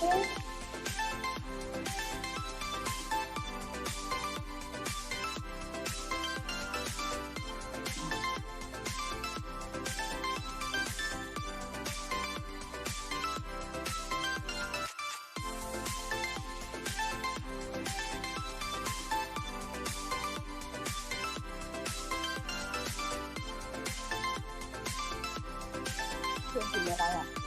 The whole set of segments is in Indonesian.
Sudah kayak.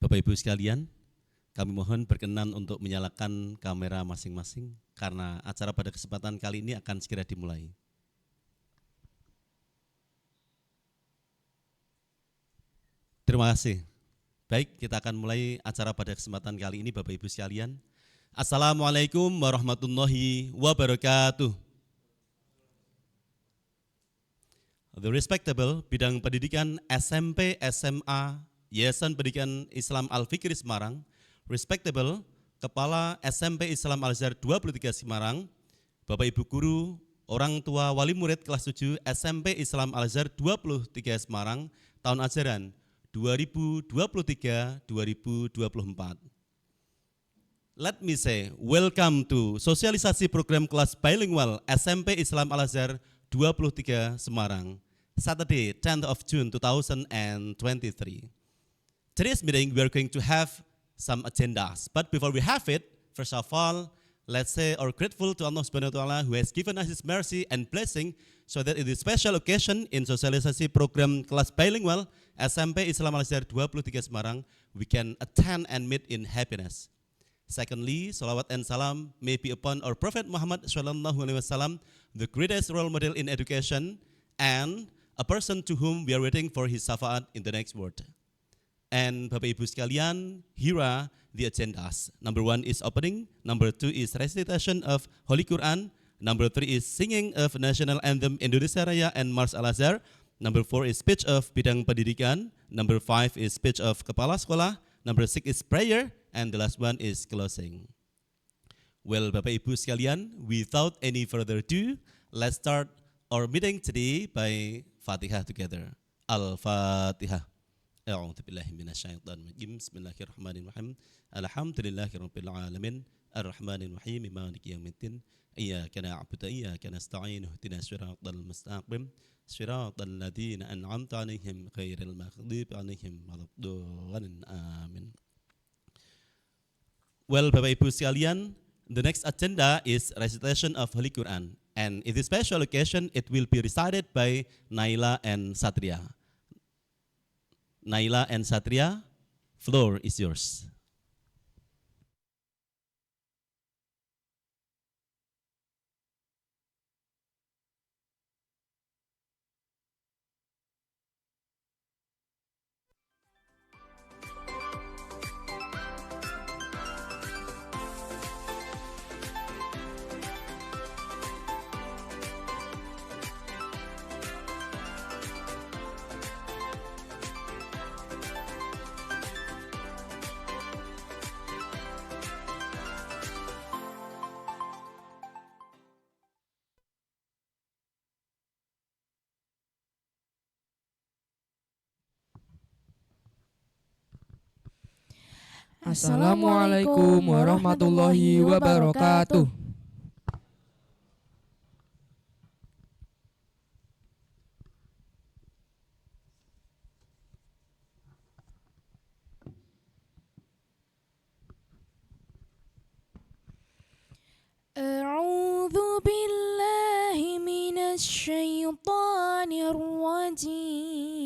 Bapak Ibu sekalian, kami mohon berkenan untuk menyalakan kamera masing-masing karena acara pada kesempatan kali ini akan segera dimulai. Terima kasih. Baik, kita akan mulai acara pada kesempatan kali ini Bapak Ibu sekalian. Assalamualaikum warahmatullahi wabarakatuh. The respectable bidang pendidikan SMP, SMA, Yayasan Pendidikan Islam Al-Fikri Semarang, respectable Kepala SMP Islam Al-Azhar 23 Semarang, Bapak Ibu Guru, orang tua wali murid kelas 7 SMP Islam Al-Azhar 23 Semarang, tahun ajaran 2023-2024. Let me say, welcome to sosialisasi program kelas bilingual SMP Islam Al-Azhar 23 Semarang, Saturday, 10th of June 2023. Today's meeting, we are going to have some agendas. But before we have it, first of all, let's say we're grateful to Allah Subhanahu wa Ta'ala who has given us His mercy and blessing so that in this special occasion in sosialisasi program kelas bilingual SMP Islam Al-Azhar 23 Semarang, we can attend and meet in happiness. Secondly, salawat and salam may be upon our Prophet Muhammad Sallallahu Alaihi Wasallam, the greatest role model in education and a person to whom we are waiting for his syafaat in the next world. And Bapak Ibu sekalian, here are the agendas. Number 1 is opening, number 2 is recitation of Holy Quran, number 3 is singing of National Anthem Indonesia Raya and Mars Al-Azhar, number 4 is speech of bidang pendidikan, number 5 is speech of kepala sekolah, number 6 is prayer, and the last one is closing. Well, Bapak Ibu sekalian, without any further ado, let's start our meeting today by Fatihah together. Al-Fatihah. أعوذ بالله من الشيطان الرجيم بسم الله الرحمن الرحيم الحمد لله رب العالمين الرحمن الرحيم مالك يوم الدين إياك نعبد وإياك نستعين اهدنا الصراط المستقيم صراط الذين أنعمت عليهم غير المغضوب عليهم ولا الضالين آمين. Well, Bapak Ibu sekalian, The next agenda is recitation of Holy Quran, and in this special occasion, it will be recited by Naila and Satria. Naila and Satria, floor is yours. Assalamualaikum warahmatullahi wabarakatuh. A'udzu billahi minasy syaithanir rajim.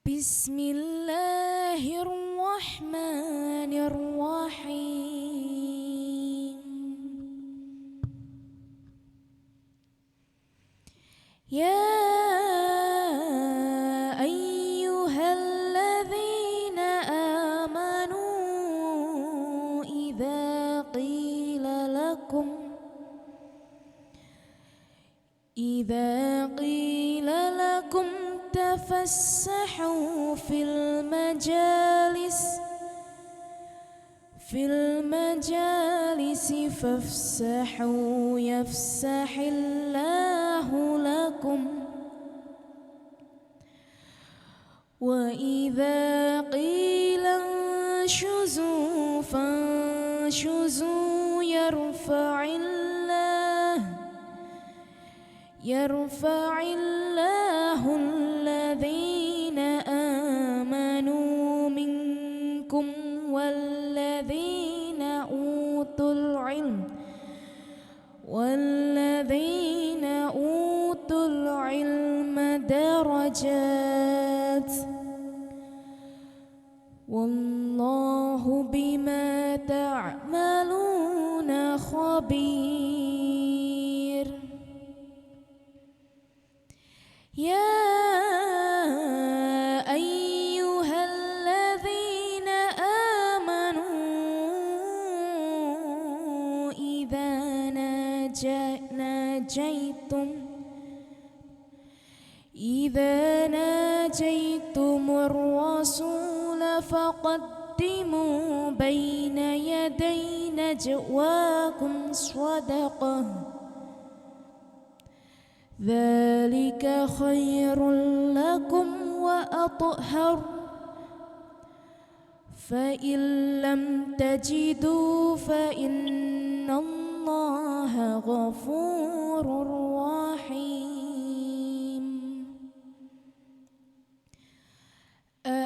Bismillahirrahmanirrahim. Ya ayyuhalladzina amanu idza qila lakum tafassahu fil majalisi fafsahu yafsahillahu lakum wa idza qila anshuzu fanshuzu yarfa'illahu alladhina amanu minkum walladhina utul ilma darajat wallahu bima ta'maluna khabir. Ya ayyuhalladzina amanu idza najaytumur rasula faqaddimu baina yaday najwakum shadaqah dzalika khairul lakum wa athhar fa in lam tajidu fa innallaha ghafurur rahim.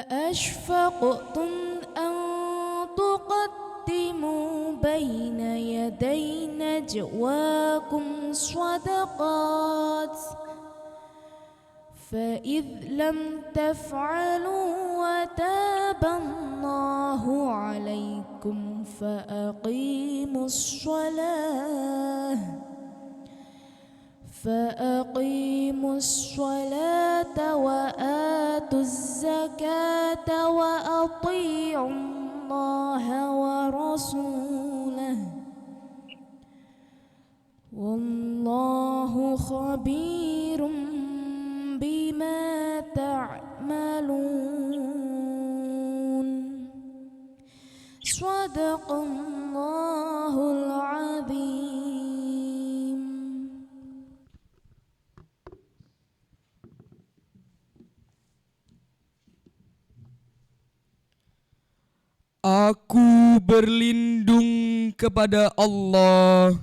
Ashfaqtum an tuqaddimu baina yaday najwakum shadaqat فإذ لم تفعلوا وتاب الله عليكم فأقيموا الصلاة وآتوا الزكاة وأطيعوا الله ورسوله والله خبير بما تعملون. Sadaqallahul azim. Aku berlindung kepada Allah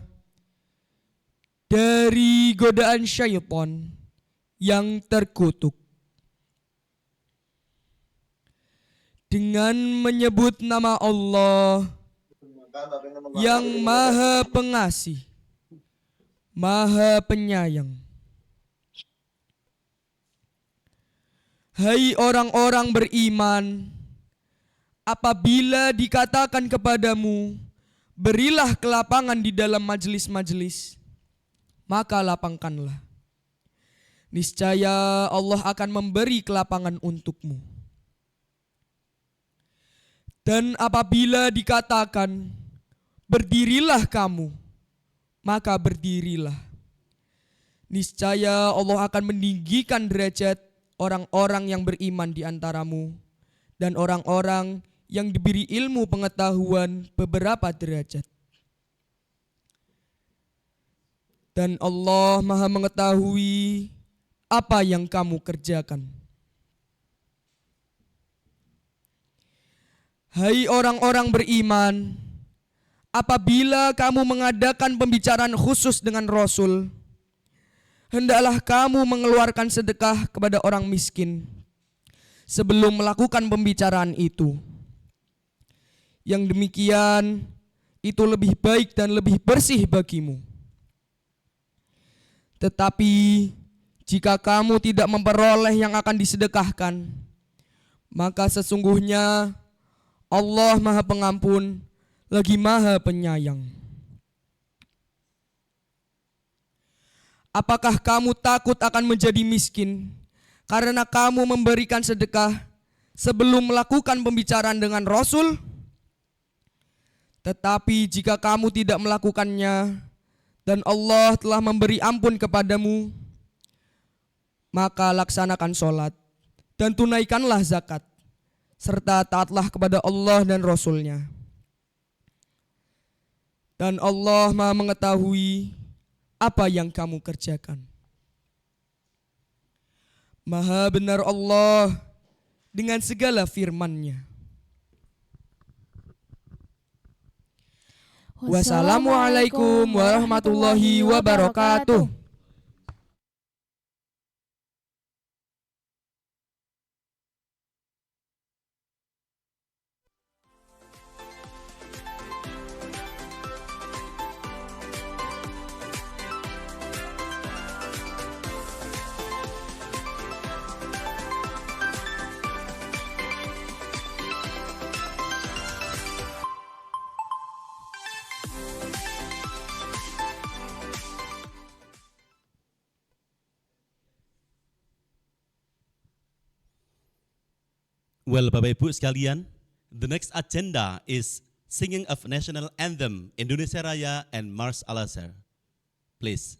dari godaan syaitan yang terkutuk. dengan menyebut nama Allah yang Maha Pengasih, Maha Penyayang. Hai orang-orang beriman, apabila dikatakan kepadamu, berilah kelapangan di dalam majelis-majelis, maka lapangkanlah. Niscaya Allah akan memberi kelapangan untukmu. Dan apabila dikatakan, berdirilah kamu, maka berdirilah. Niscaya Allah akan meninggikan derajat orang-orang yang beriman di antaramu dan orang-orang yang diberi ilmu pengetahuan beberapa derajat. Dan Allah Maha mengetahui apa yang kamu kerjakan. Hai orang-orang beriman, apabila kamu mengadakan pembicaraan khusus dengan Rasul, hendaklah kamu mengeluarkan sedekah kepada orang miskin sebelum melakukan pembicaraan itu. Yang demikian itu lebih baik dan lebih bersih bagimu. Tetapi jika kamu tidak memperoleh yang akan disedekahkan, maka sesungguhnya Allah Maha Pengampun lagi Maha Penyayang. Apakah kamu takut akan menjadi miskin karena kamu memberikan sedekah sebelum melakukan pembicaraan dengan Rasul? Tetapi jika kamu tidak melakukannya dan Allah telah memberi ampun kepadamu, maka laksanakan sholat dan tunaikanlah zakat, serta taatlah kepada Allah dan Rasul-Nya. Dan Allah Maha mengetahui apa yang kamu kerjakan. Maha benar Allah dengan segala firman-Nya. Wassalamualaikum warahmatullahi wabarakatuh. Well, Bapak Ibu sekalian, the next agenda is singing of national anthem Indonesia Raya and Mars Al-Azhar. Please.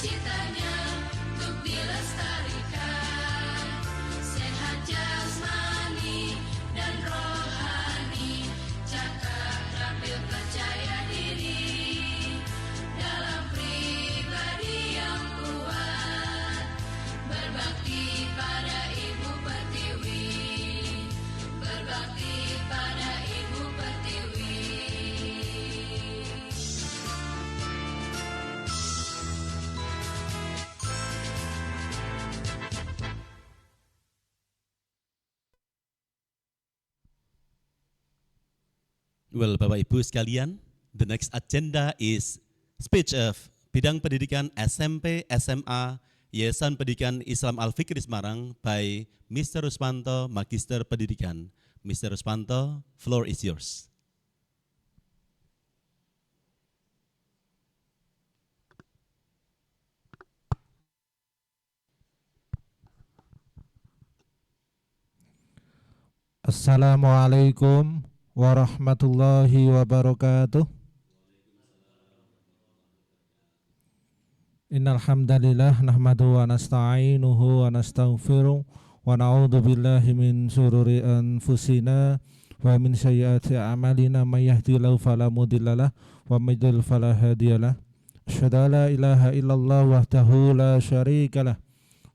cita-citanya untuk dilestarikan, sehat jasmani dan rohani, cakap terampil percaya diri, dalam pribadi yang kuat, berbakti pada Ibu Pertiwi, berbakti pada Ibu Pertiwi. Well, Bapak Ibu sekalian, the next agenda is speech of Bidang Pendidikan SMP SMA Yayasan Pendidikan Islam Al-Fikri Semarang by Mr. Rusmanto, Magister Pendidikan. Mr. Rusmanto, floor is yours. Assalamualaikum warahmatullahi wabarakatuh. Innal hamdalillah nahmaduhu wa nasta'inuhu wa nastaghfiruh wa na'udzu billahi min syururi anfusina wa min sayyiati a'malina may yahdihillahu fala mudhillalah wa may yudhlil fala hadiyalah. Asyhadu an la ilaha illallah wahdahu la syarikalah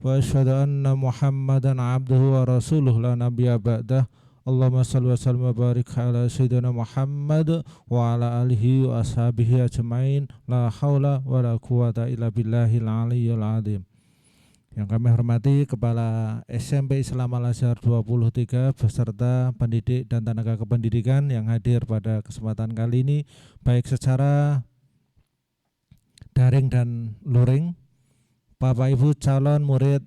wa asyhadu anna Muhammadan abduhu wa rasuluh la nabiyya ba'dah. Allahumma salli wa sallim wa barik ala sayyidina Muhammad wa ala alihi wa ashabihi ajmain, la haula wa la quwata illa billahil aliyyil azim. Yang kami hormati Kepala SMP Islam Al-Azhar 23 beserta pendidik dan tenaga kependidikan yang hadir pada kesempatan kali ini, baik secara daring dan luring, Bapak Ibu calon murid,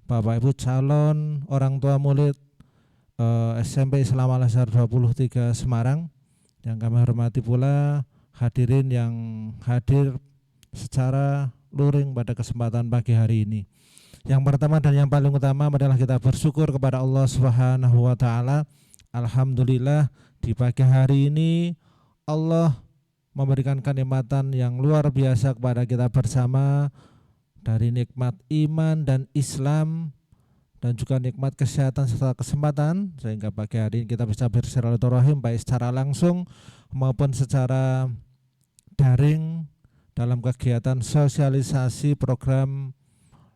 Bapak Ibu calon orang tua murid SMP Islam Al-Azhar 23 Semarang, yang kami hormati pula hadirin yang hadir secara luring pada kesempatan pagi hari ini. Yang pertama dan yang paling utama adalah kita bersyukur kepada Allah Subhanahu wa taala. Alhamdulillah di pagi hari ini Allah memberikan kenikmatan yang luar biasa kepada kita bersama, dari nikmat iman dan Islam dan juga nikmat kesehatan serta kesempatan, sehingga pagi hari ini kita bisa bersilaturahim baik secara langsung maupun secara daring dalam kegiatan sosialisasi program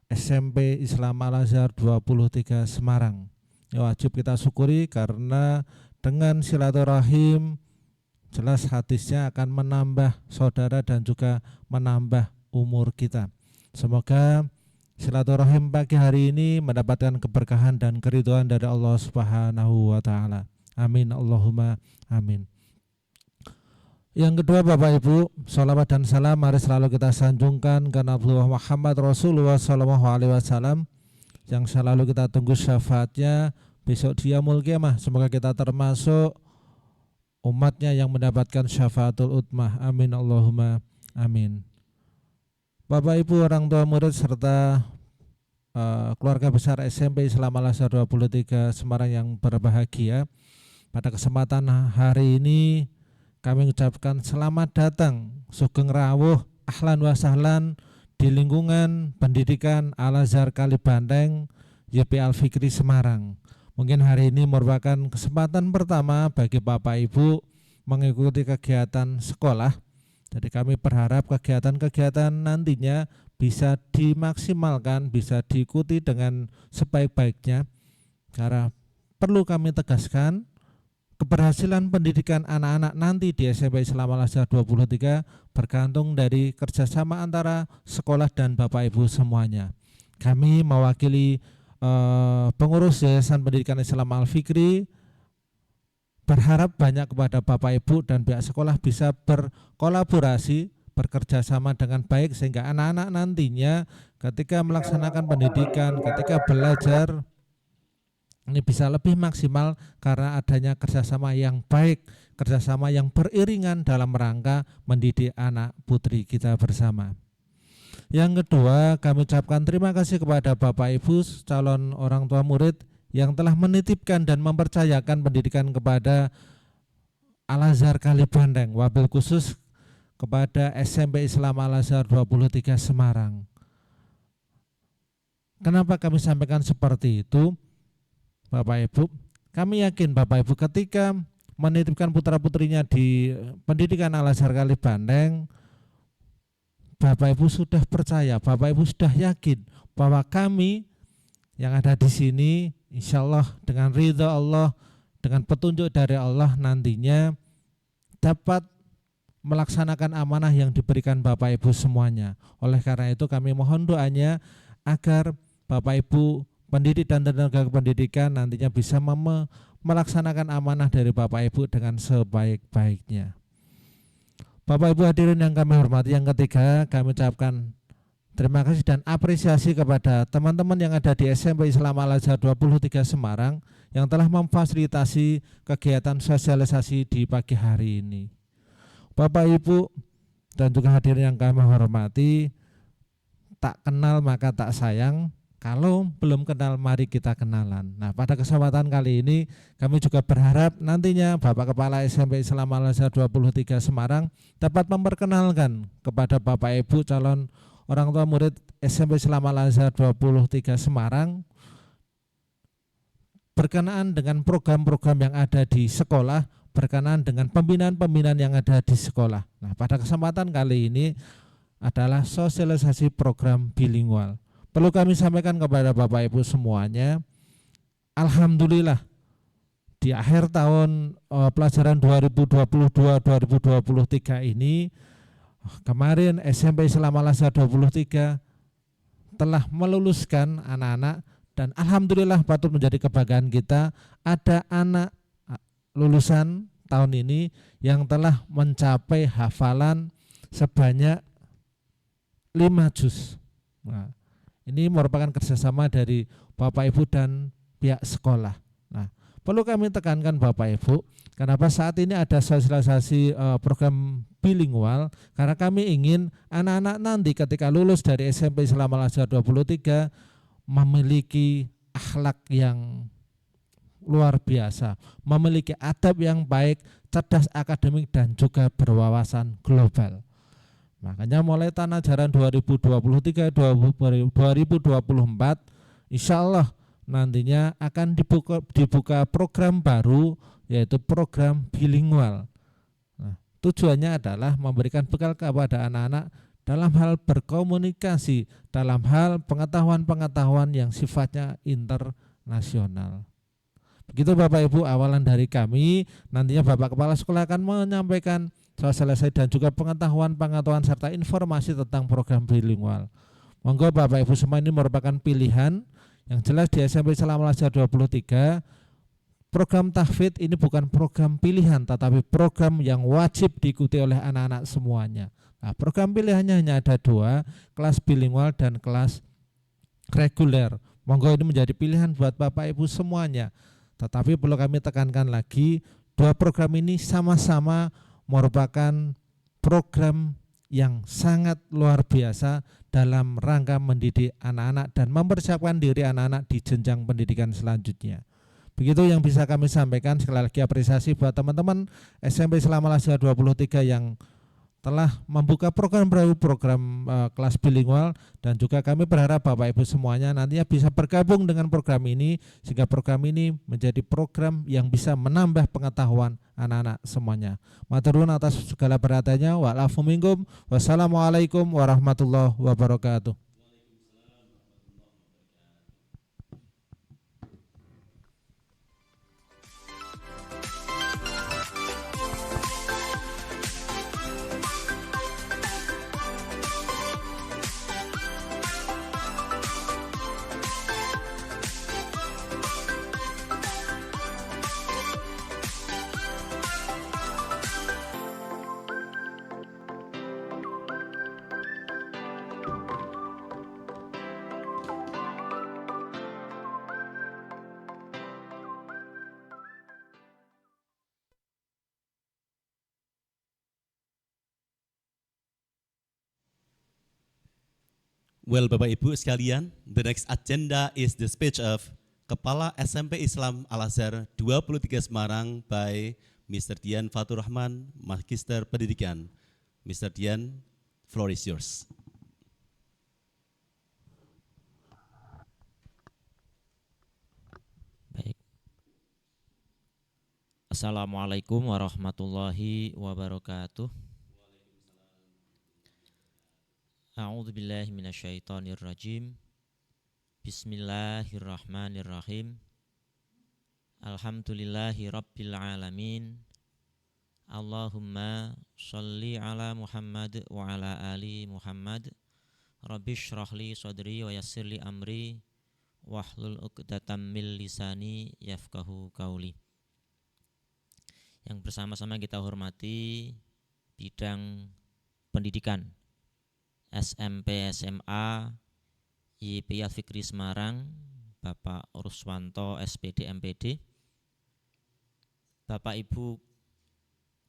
SMP Islam Al-Azhar 23 Semarang. Ya, wajib kita syukuri karena dengan silaturahim jelas hadisnya akan menambah saudara dan juga menambah umur kita. Semoga silaturahim pagi hari ini mendapatkan keberkahan dan keridhaan dari Allah Subhanahu wa taala. Amin Allahumma amin. Yang kedua, Bapak Ibu, salawat dan salam mari selalu kita sanjungkan ke Nabi Muhammad Rasulullah SAW yang selalu kita tunggu syafaatnya besok di yaumul qiyamah. Semoga kita termasuk umatnya yang mendapatkan syafaatul utmah. Amin Allahumma amin. Bapak Ibu orang tua murid serta keluarga besar SMP Islam Al-Azhar 23 Semarang yang berbahagia, pada kesempatan hari ini kami mengucapkan selamat datang, sugeng rawuh, ahlan wa sahlan di lingkungan pendidikan Al-Azhar Kalibanteng YP Al-Fikri Semarang. Mungkin hari ini merupakan kesempatan pertama bagi Bapak Ibu mengikuti kegiatan sekolah. Jadi kami berharap kegiatan-kegiatan nantinya bisa dimaksimalkan, bisa diikuti dengan sebaik-baiknya. Karena perlu kami tegaskan, keberhasilan pendidikan anak-anak nanti di SMP Islam Al-Azhar 23 bergantung dari kerjasama antara sekolah dan Bapak Ibu semuanya. Kami mewakili pengurus Yayasan Pendidikan Islam Al-Fikri berharap banyak kepada Bapak Ibu dan pihak sekolah bisa berkolaborasi, bekerja sama dengan baik sehingga anak-anak nantinya ketika melaksanakan pendidikan, ketika belajar ini bisa lebih maksimal karena adanya kerjasama yang baik, kerjasama yang beriringan dalam rangka mendidik anak putri kita bersama. Yang kedua, kami ucapkan terima kasih kepada Bapak Ibu calon orang tua murid yang telah menitipkan dan mempercayakan pendidikan kepada Al-Azhar Kalibanteng, wabil khusus kepada SMP Islam Al-Azhar 23 Semarang. Kenapa kami sampaikan seperti itu, Bapak Ibu? Kami yakin Bapak Ibu ketika menitipkan putra-putrinya di pendidikan Al-Azhar Kalibanteng, Bapak Ibu sudah percaya, Bapak Ibu sudah yakin bahwa kami yang ada di sini insya Allah dengan ridha Allah, dengan petunjuk dari Allah nantinya dapat melaksanakan amanah yang diberikan Bapak Ibu semuanya. Oleh karena itu kami mohon doanya agar Bapak Ibu pendidik dan tenaga pendidikan nantinya bisa melaksanakan amanah dari Bapak Ibu dengan sebaik-baiknya. Bapak Ibu hadirin yang kami hormati, yang ketiga kami ucapkan terima kasih dan apresiasi kepada teman-teman yang ada di SMP Islam Al-Azhar 23 Semarang yang telah memfasilitasi kegiatan sosialisasi di pagi hari ini. Bapak Ibu dan juga hadirin yang kami hormati, tak kenal maka tak sayang. Kalau belum kenal mari kita kenalan. Nah, pada kesempatan kali ini kami juga berharap nantinya Bapak Kepala SMP Islam Al-Azhar 23 Semarang dapat memperkenalkan kepada Bapak Ibu calon orang tua murid SMP Islam Al-Azhar 23 Semarang berkenaan dengan program-program yang ada di sekolah, berkenaan dengan pembinaan-pembinaan yang ada di sekolah. Nah, pada kesempatan kali ini adalah sosialisasi program bilingual. Perlu kami sampaikan kepada Bapak Ibu semuanya, alhamdulillah di akhir tahun pelajaran 2022-2023 ini kemarin SMP Islam Al-Azhar 23 telah meluluskan anak-anak dan alhamdulillah patut menjadi kebanggaan kita, ada anak lulusan tahun ini yang telah mencapai hafalan sebanyak 5 juz. Nah, ini merupakan kerjasama dari Bapak Ibu dan pihak sekolah. Nah, perlu kami tekankan Bapak Ibu, kenapa saat ini ada sosialisasi program bilingual, karena kami ingin anak-anak nanti ketika lulus dari SMP Islam Al-Azhar 23 memiliki akhlak yang luar biasa, memiliki adab yang baik, cerdas akademik dan juga berwawasan global. Makanya mulai tahun ajaran 2023-2024 insya Allah nantinya akan dibuka program baru yaitu program bilingual. Nah, tujuannya adalah memberikan bekal kepada anak-anak dalam hal berkomunikasi, dalam hal pengetahuan-pengetahuan yang sifatnya internasional. Begitu Bapak Ibu awalan dari kami, nantinya Bapak Kepala Sekolah akan menyampaikan sosialisasi dan juga pengetahuan-pengetahuan serta informasi tentang program bilingual. Monggo Bapak Ibu semua, ini merupakan pilihan yang jelas di SMP Islam Al-Azhar 23. Program tahfidz ini bukan program pilihan tetapi program yang wajib diikuti oleh anak-anak semuanya. Nah, program pilihannya hanya ada 2, kelas bilingual dan kelas reguler. Monggo ini menjadi pilihan buat Bapak Ibu semuanya. Tetapi perlu kami tekankan lagi, 2 program ini sama-sama merupakan program yang sangat luar biasa dalam rangka mendidik anak-anak dan mempersiapkan diri anak-anak di jenjang pendidikan selanjutnya. Begitu yang bisa kami sampaikan. Sekali lagi apresiasi buat teman-teman SMP Islam Al-Azhar 23 yang telah membuka program baru, program kelas bilingual, dan juga kami berharap Bapak Ibu semuanya nantinya bisa bergabung dengan program ini sehingga program ini menjadi program yang bisa menambah pengetahuan anak-anak semuanya. Matur nuwun atas segala perhatiannya. Wa'alafu minkum. Wassalamualaikum warahmatullahi wabarakatuh. Well, Bapak Ibu sekalian, the next agenda is the speech of Kepala SMP Islam Al-Azhar 23 Semarang by Mr. Dian Fatur Rahman, Magister Pendidikan. Mr. Dian, floor is yours. Baik. Assalamualaikum warahmatullahi wabarakatuh. A'udzu billahi minasyaitonir rajim. Bismillahirrahmanirrahim. Alhamdulillahi rabbil alamin. Allahumma sholli ala Muhammad wa ala ali Muhammad. Rabbi shrah li sadri wa yassir li amri wahlul 'uqdatam min lisani yafqahu qauli. Yang bersama-sama kita hormati bidang pendidikan SMP SMA YPI Al-Fikri Semarang, Bapak Ruswanto SPD MPD, Bapak Ibu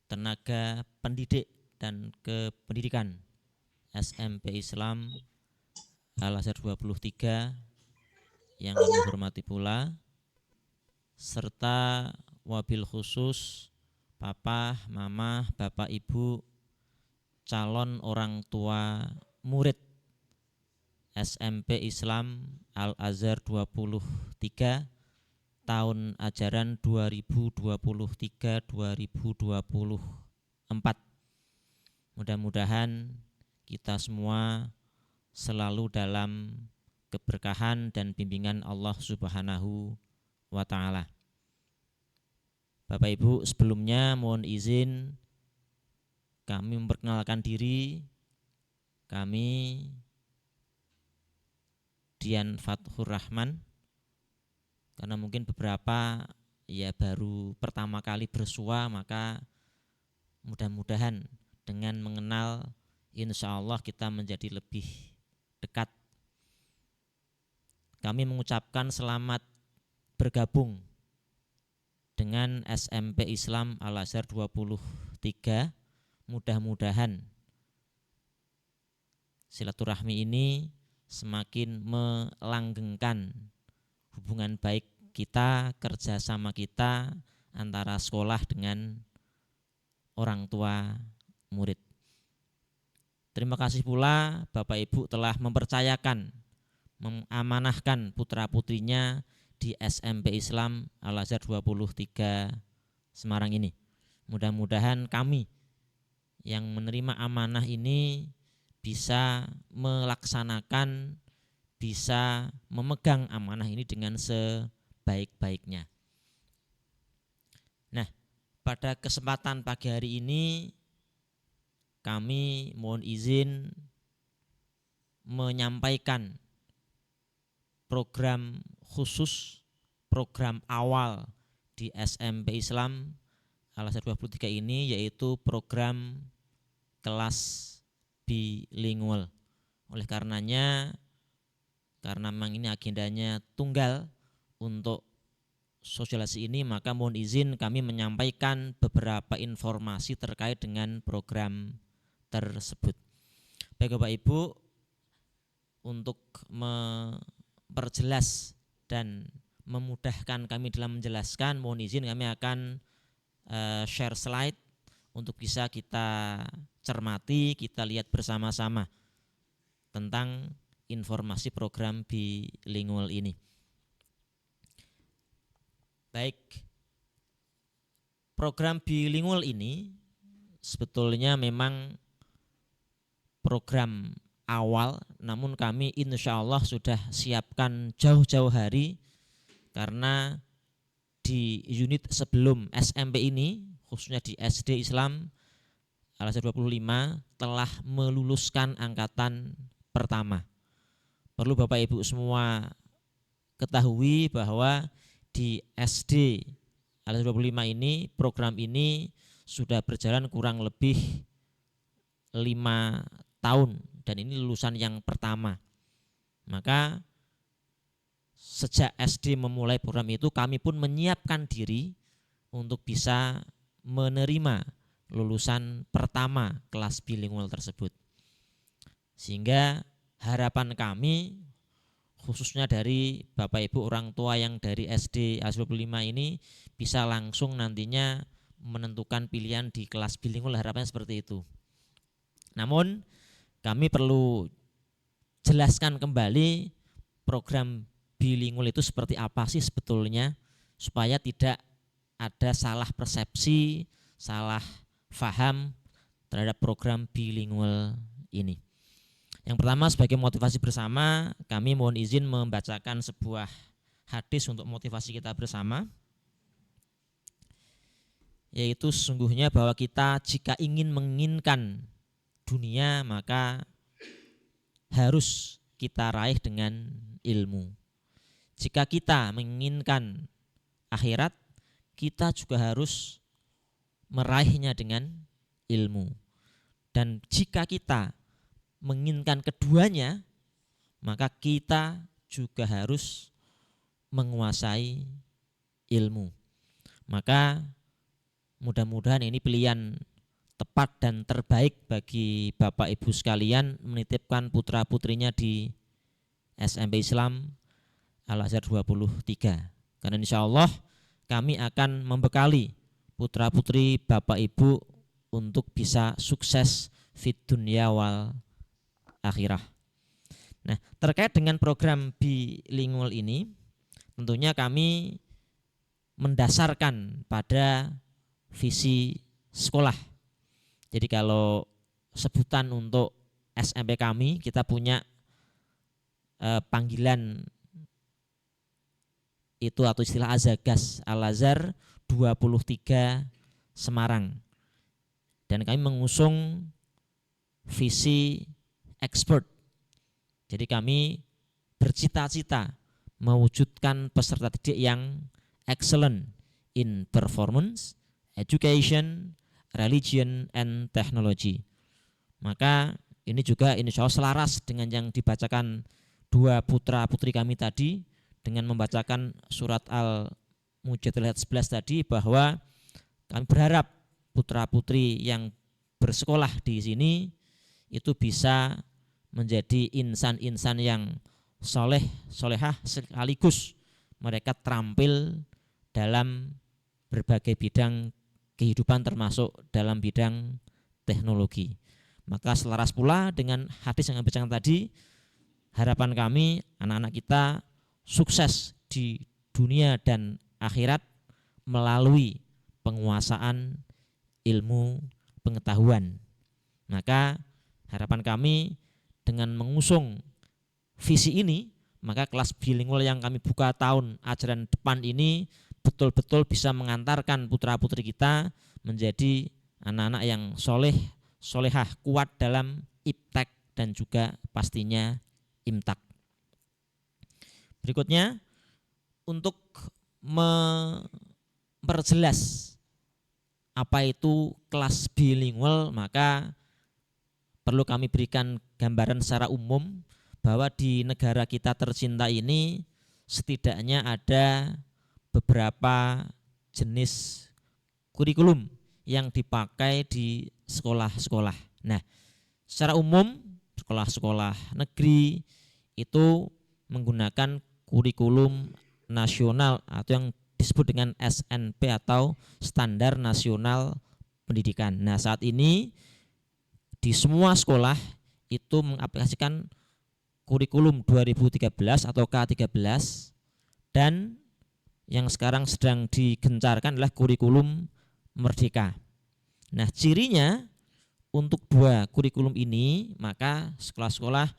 tenaga pendidik dan kependidikan SMP Islam Al-Azhar 23 yang kami hormati pula, serta wabil khusus Papa, Mama, Bapak Ibu calon orang tua murid SMP Islam Al-Azhar 23 tahun ajaran 2023-2024. Mudah-mudahan kita semua selalu dalam keberkahan dan bimbingan Allah Subhanahu wa Ta'ala. Bapak Ibu, sebelumnya mohon izin kami memperkenalkan diri. Kami Dian Fathur Rahman. Karena mungkin beberapa ya baru pertama kali bersua, maka mudah-mudahan dengan mengenal insya Allah kita menjadi lebih dekat. Kami mengucapkan selamat bergabung dengan SMP Islam Al-Azhar 23. Mudah-mudahan silaturahmi ini semakin melanggengkan hubungan baik kita, kerjasama kita antara sekolah dengan orang tua murid. Terima kasih pula Bapak Ibu telah mempercayakan, mengamanahkan putra-putrinya di SMP Islam Al-Azhar 23 Semarang ini. Mudah-mudahan kami yang menerima amanah ini bisa melaksanakan, bisa memegang amanah ini dengan sebaik-baiknya. Nah, pada kesempatan pagi hari ini kami mohon izin menyampaikan program khusus, program awal di SMP Islam Al-Azhar 23 ini, yaitu program kelas bilingual. Oleh karenanya, karena memang ini agendanya tunggal untuk sosialisasi ini, maka mohon izin kami menyampaikan beberapa informasi terkait dengan program tersebut. Baik Bapak Ibu, untuk memperjelas dan memudahkan kami dalam menjelaskan, mohon izin kami akan share slide untuk bisa kita cermati, kita lihat bersama-sama tentang informasi program bilingual ini. Baik, program bilingual ini sebetulnya memang program awal, namun kami insya Allah sudah siapkan jauh-jauh hari, karena di unit sebelum SMP ini, khususnya di SD Islam Al-Azhar 25 telah meluluskan angkatan pertama. Perlu Bapak Ibu semua ketahui bahwa di SD Al-Azhar 25 ini, program ini sudah berjalan kurang lebih 5 tahun dan ini lulusan yang pertama. Maka sejak SD memulai program itu, kami pun menyiapkan diri untuk bisa menerima lulusan pertama kelas bilingual tersebut. Sehingga harapan kami, khususnya dari Bapak Ibu orang tua yang dari SD Al-Azhar 25 ini, bisa langsung nantinya menentukan pilihan di kelas bilingual, harapannya seperti itu. Namun kami perlu jelaskan kembali program bilingual itu seperti apa sih sebetulnya, supaya tidak ada salah persepsi, salah faham terhadap program bilingual ini. Yang pertama, sebagai motivasi bersama, kami mohon izin membacakan sebuah hadis untuk motivasi kita bersama, yaitu sesungguhnya bahwa kita jika ingin menginginkan dunia, maka harus kita raih dengan ilmu. Jika kita menginginkan akhirat, kita juga harus meraihnya dengan ilmu. Dan jika kita menginginkan keduanya, maka kita juga harus menguasai ilmu. Maka mudah-mudahan ini pilihan tepat dan terbaik bagi Bapak Ibu sekalian menitipkan putra-putrinya di SMP Islam Al-Azhar 23. Karena insya Allah kami akan membekali putra-putri Bapak Ibu untuk bisa sukses fid dunya wal akhirah. Nah, terkait dengan program bilingual ini, tentunya kami mendasarkan pada visi sekolah. Jadi kalau sebutan untuk SMP kami, kita punya panggilan itu atau istilah Azagas, Al-Azhar 23 Semarang. Dan kami mengusung visi expert. Jadi kami bercita-cita mewujudkan peserta didik yang excellent in performance, education, religion, and technology. Maka ini juga insya Allah selaras dengan yang dibacakan dua putra putri kami tadi, dengan membacakan surat Al-Mujadilah 11 tadi, bahwa kami berharap putra putri yang bersekolah di sini itu bisa menjadi insan-insan yang soleh, solehah, sekaligus mereka terampil dalam berbagai bidang kehidupan termasuk dalam bidang teknologi. Maka selaras pula dengan hadis yang dibacakan tadi, harapan kami anak-anak kita sukses di dunia dan akhirat melalui penguasaan ilmu pengetahuan. Maka harapan kami dengan mengusung visi ini, maka kelas bilingual yang kami buka tahun ajaran depan ini betul-betul bisa mengantarkan putra-putri kita menjadi anak-anak yang soleh, solehah, kuat dalam iptek dan juga pastinya imtak. Berikutnya, untuk memperjelas apa itu kelas bilingual, maka perlu kami berikan gambaran secara umum bahwa di negara kita tercinta ini setidaknya ada beberapa jenis kurikulum yang dipakai di sekolah-sekolah. Nah, secara umum sekolah-sekolah negeri itu menggunakan kurikulum nasional atau yang disebut dengan SNP atau Standar Nasional Pendidikan. Nah, saat ini di semua sekolah itu mengaplikasikan kurikulum 2013 atau K13, dan yang sekarang sedang digencarkan adalah kurikulum Merdeka. Nah, cirinya untuk dua kurikulum ini, maka sekolah-sekolah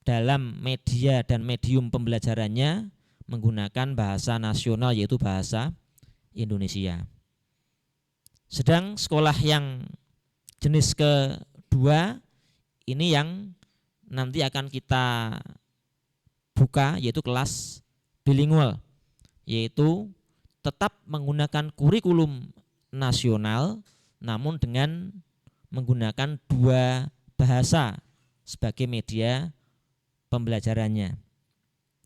dalam media dan medium pembelajarannya menggunakan bahasa nasional, yaitu bahasa Indonesia. Sedang sekolah yang jenis kedua ini yang nanti akan kita buka, yaitu kelas bilingual, yaitu tetap menggunakan kurikulum nasional namun dengan menggunakan dua bahasa sebagai media pembelajarannya.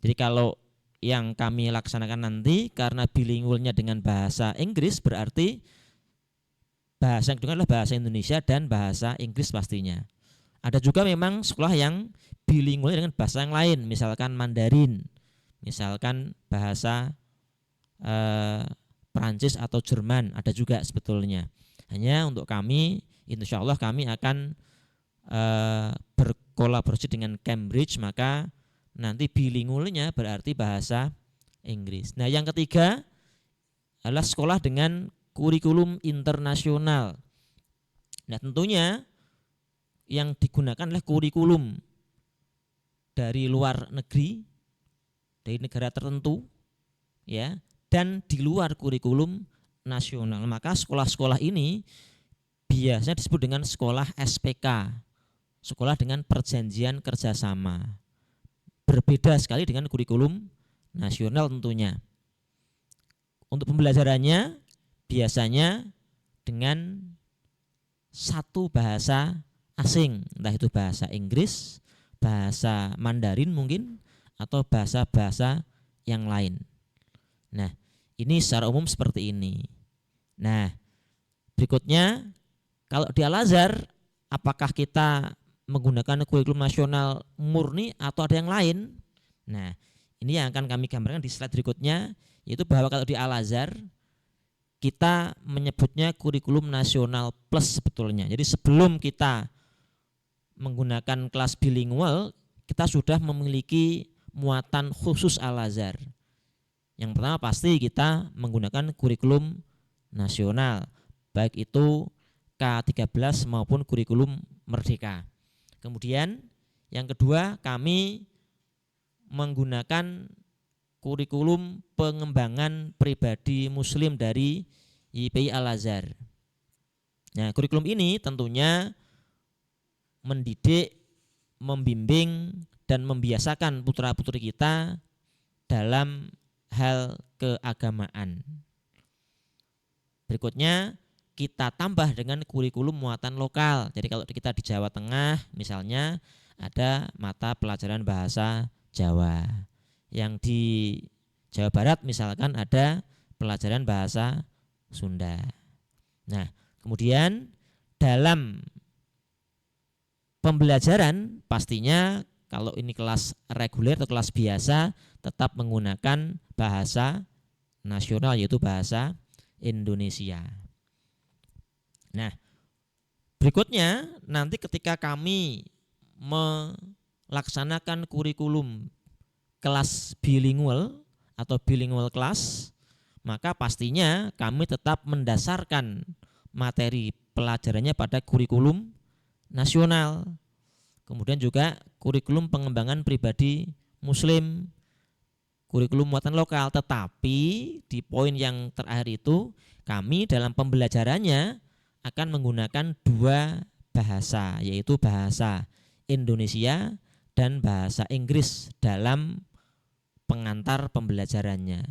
Jadi kalau yang kami laksanakan nanti karena bilingualnya dengan bahasa Inggris, berarti bahasa yang digunakan adalah bahasa Indonesia dan bahasa Inggris pastinya. Ada juga memang sekolah yang bilingualnya dengan bahasa yang lain, misalkan Mandarin, misalkan bahasa Perancis atau Jerman, ada juga sebetulnya. Hanya untuk kami Insya Allah kami akan berkolaborasi dengan Cambridge, maka nanti bilingualnya berarti bahasa Inggris. Nah, yang ketiga adalah sekolah dengan kurikulum internasional. Nah, tentunya yang digunakan adalah kurikulum dari luar negeri, dari negara tertentu, ya, dan di luar kurikulum nasional. Maka sekolah-sekolah ini biasanya disebut dengan sekolah SPK, sekolah dengan perjanjian kerjasama. Berbeda sekali dengan kurikulum nasional tentunya. Untuk pembelajarannya biasanya dengan satu bahasa asing, entah itu bahasa Inggris, bahasa Mandarin mungkin, atau bahasa-bahasa yang lain. Nah, ini secara umum seperti ini. Nah, berikutnya kalau di Al-Azhar, apakah kita menggunakan kurikulum nasional murni atau ada yang lain? Nah, ini yang akan kami gambarkan di slide berikutnya, yaitu bahwa kalau di Al-Azhar kita menyebutnya kurikulum nasional plus sebetulnya. Jadi sebelum kita menggunakan kelas bilingual, kita sudah memiliki muatan khusus Al-Azhar. Yang pertama pasti kita menggunakan kurikulum nasional, baik itu K13 maupun kurikulum Merdeka. Kemudian yang kedua, kami menggunakan kurikulum pengembangan pribadi muslim dari YPI Al-Azhar. Nah, kurikulum ini tentunya mendidik, membimbing, dan membiasakan putra-putri kita dalam hal keagamaan. Berikutnya kita tambah dengan kurikulum muatan lokal. Jadi kalau kita di Jawa Tengah misalnya ada mata pelajaran bahasa Jawa. Yang di Jawa Barat misalkan ada pelajaran bahasa Sunda. Nah, kemudian dalam pembelajaran pastinya kalau ini kelas reguler atau kelas biasa tetap menggunakan bahasa nasional yaitu bahasa Indonesia. Nah, berikutnya nanti ketika kami melaksanakan kurikulum kelas bilingual atau bilingual kelas, maka pastinya kami tetap mendasarkan materi pelajarannya pada kurikulum nasional. Kemudian juga kurikulum pengembangan pribadi muslim, kurikulum muatan lokal. Tetapi di poin yang terakhir itu kami dalam pembelajarannya akan menggunakan dua bahasa, yaitu bahasa Indonesia dan bahasa Inggris dalam pengantar pembelajarannya.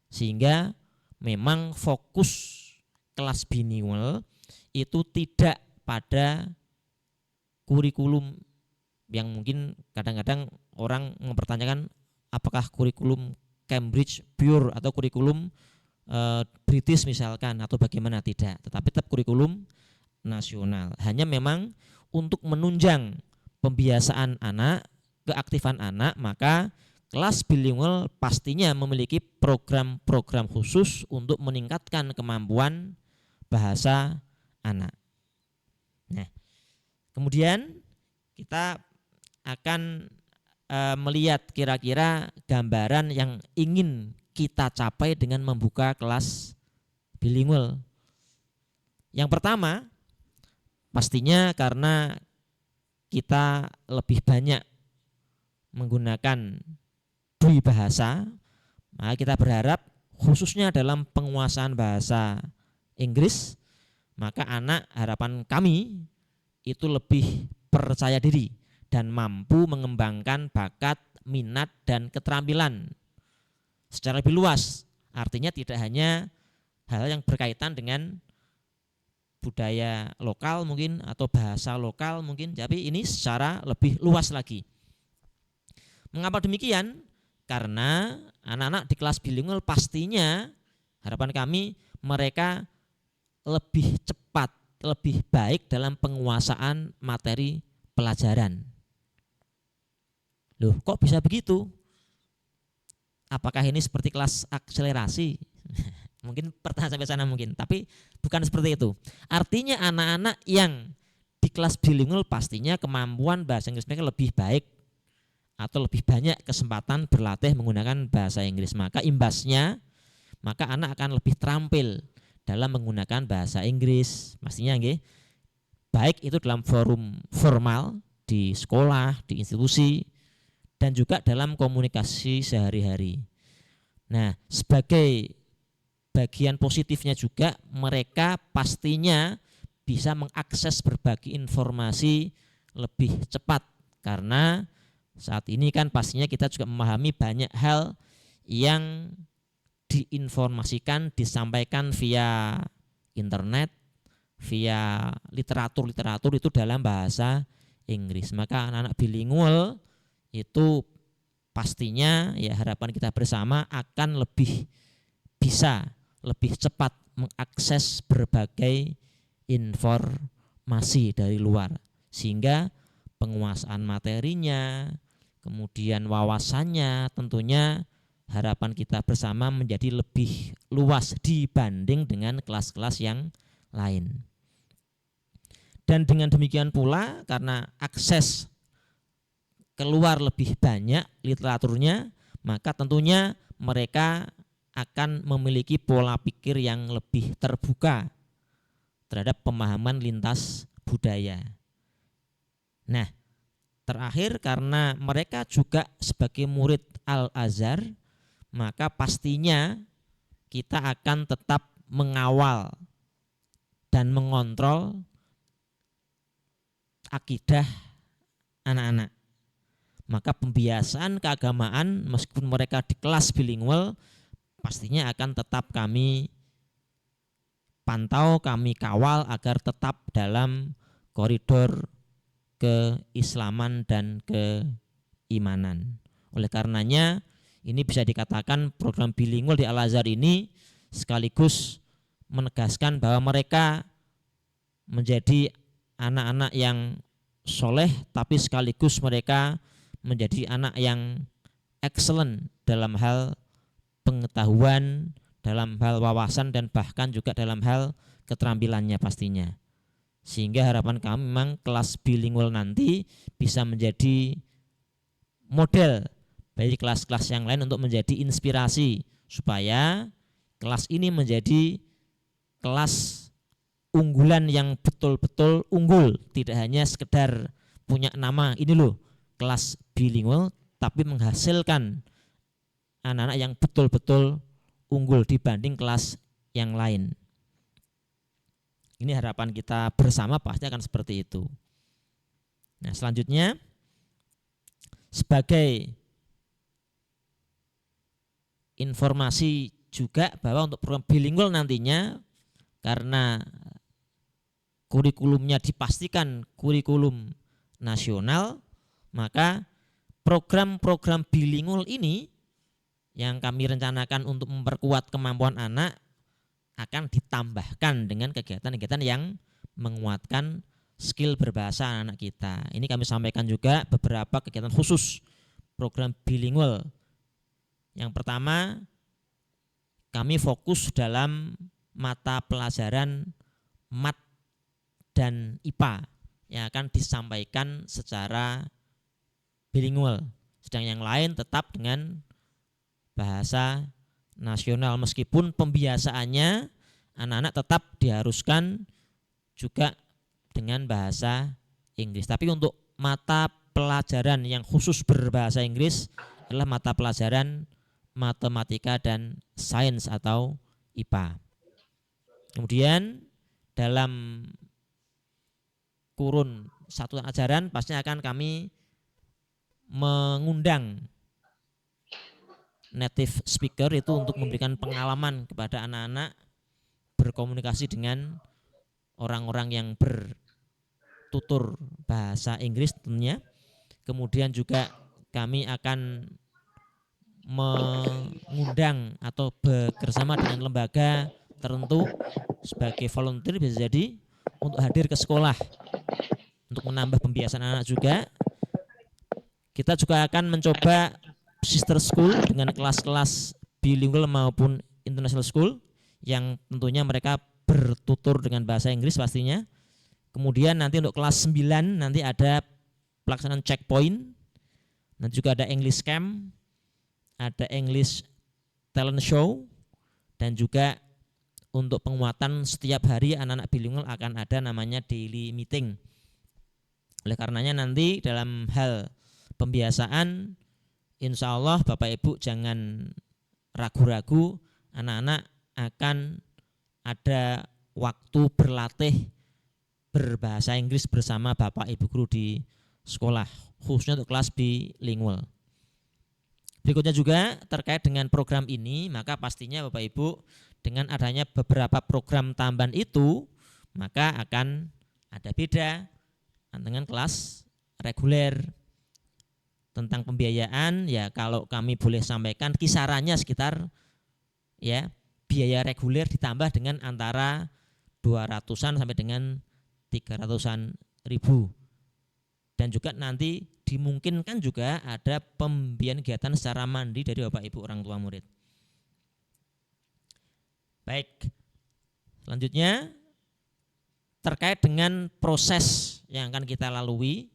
Sehingga memang fokus kelas bilingual itu tidak pada kurikulum yang mungkin kadang-kadang orang mempertanyakan apakah kurikulum Cambridge pure atau kurikulum British misalkan atau bagaimana, tidak, tetapi tetap kurikulum nasional. Hanya memang untuk menunjang pembiasaan anak, keaktifan anak, maka kelas bilingual pastinya memiliki program-program khusus untuk meningkatkan kemampuan bahasa anak. Nah, kemudian kita akan melihat kira-kira gambaran yang ingin kita capai dengan membuka kelas bilingual. Yang pertama, pastinya karena kita lebih banyak menggunakan dui bahasa, maka kita berharap khususnya dalam penguasaan bahasa Inggris, maka anak harapan kami itu lebih percaya diri dan mampu mengembangkan bakat, minat, dan keterampilan secara lebih luas. Artinya tidak hanya hal yang berkaitan dengan budaya lokal mungkin atau bahasa lokal mungkin, tapi ini secara lebih luas lagi. Mengapa demikian? Karena anak-anak di kelas bilingual pastinya harapan kami mereka lebih cepat, lebih baik dalam penguasaan materi pelajaran. Loh, kok bisa begitu? Apakah ini seperti kelas akselerasi? Mungkin pertanyaan sampai sana mungkin, tapi bukan seperti itu. Artinya anak-anak yang di kelas bilingual pastinya kemampuan bahasa Inggris mereka lebih baik atau lebih banyak kesempatan berlatih menggunakan bahasa Inggris. Maka imbasnya, maka anak akan lebih terampil dalam menggunakan bahasa Inggris. Pastinya nggih. Baik itu dalam forum formal di sekolah, di institusi, dan juga dalam komunikasi sehari-hari. Nah, sebagai bagian positifnya juga mereka pastinya bisa mengakses berbagai informasi lebih cepat, karena saat ini kan pastinya kita juga memahami banyak hal yang diinformasikan, disampaikan via internet, via literatur itu dalam bahasa Inggris. Maka anak-anak bilingual itu pastinya ya harapan kita bersama akan lebih bisa lebih cepat mengakses berbagai informasi dari luar, sehingga penguasaan materinya, kemudian wawasannya tentunya harapan kita bersama menjadi lebih luas dibanding dengan kelas-kelas yang lain. Dan dengan demikian pula karena akses keluar lebih banyak literaturnya, maka tentunya mereka akan memiliki pola pikir yang lebih terbuka terhadap pemahaman lintas budaya. Nah, terakhir karena mereka juga sebagai murid Al-Azhar, maka pastinya kita akan tetap mengawal dan mengontrol akidah anak-anak. Maka pembiasaan keagamaan meskipun mereka di kelas bilingual pastinya akan tetap kami pantau, kami kawal agar tetap dalam koridor keislaman dan keimanan. Oleh karenanya ini bisa dikatakan program bilingual di Al-Azhar ini sekaligus menegaskan bahwa mereka menjadi anak-anak yang soleh, tapi sekaligus mereka menjadi anak yang excellent dalam hal pengetahuan, dalam hal wawasan, dan bahkan juga dalam hal keterampilannya pastinya. Sehingga harapan kami memang kelas bilingual nanti bisa menjadi model bagi kelas-kelas yang lain untuk menjadi inspirasi supaya kelas ini menjadi kelas unggulan yang betul-betul unggul, tidak hanya sekedar punya nama ini loh kelas bilingual, tapi menghasilkan anak-anak yang betul-betul unggul dibanding kelas yang lain. Ini harapan kita bersama pasti akan seperti itu. Nah, selanjutnya sebagai informasi juga bahwa untuk program bilingual nantinya karena kurikulumnya dipastikan kurikulum nasional, maka program-program bilingual ini yang kami rencanakan untuk memperkuat kemampuan anak akan ditambahkan dengan kegiatan-kegiatan yang menguatkan skill berbahasa anak kita. Ini kami sampaikan juga beberapa kegiatan khusus program bilingual. Yang pertama, kami fokus dalam mata pelajaran mat dan IPA yang akan disampaikan secara bilingual. Sedang yang lain tetap dengan bahasa nasional, meskipun pembiasaannya anak-anak tetap diharuskan juga dengan bahasa Inggris. Tapi untuk mata pelajaran yang khusus berbahasa Inggris adalah mata pelajaran matematika dan sains atau IPA. Kemudian dalam kurun satu tahun ajaran pastinya akan kami mengundang native speaker itu untuk memberikan pengalaman kepada anak-anak berkomunikasi dengan orang-orang yang bertutur bahasa Inggris tentunya. Kemudian juga kami akan mengundang atau bekerjasama dengan lembaga tertentu sebagai volunteer bisa jadi untuk hadir ke sekolah untuk menambah pembiasaan anak juga. Kita juga akan mencoba sister school dengan kelas-kelas bilingual maupun international school yang tentunya mereka bertutur dengan bahasa Inggris pastinya. Kemudian nanti untuk kelas 9 nanti ada pelaksanaan checkpoint. Nanti juga ada English Camp, ada English Talent Show, dan juga untuk penguatan setiap hari anak-anak bilingual akan ada namanya daily meeting. Oleh karenanya nanti dalam hal pembiasaan, insya Allah Bapak Ibu jangan ragu-ragu, anak-anak akan ada waktu berlatih berbahasa Inggris bersama Bapak Ibu guru di sekolah, khususnya untuk kelas bilingual. Berikutnya juga terkait dengan program ini, maka pastinya Bapak Ibu dengan adanya beberapa program tambahan itu, maka akan ada beda dengan kelas reguler. Tentang pembiayaan, ya kalau kami boleh sampaikan kisarannya sekitar ya biaya reguler ditambah dengan antara 200-an sampai dengan 300-an ribu. Dan juga nanti dimungkinkan juga ada pembiayaan kegiatan secara mandiri dari Bapak Ibu orang tua murid. Baik, selanjutnya terkait dengan proses yang akan kita lalui,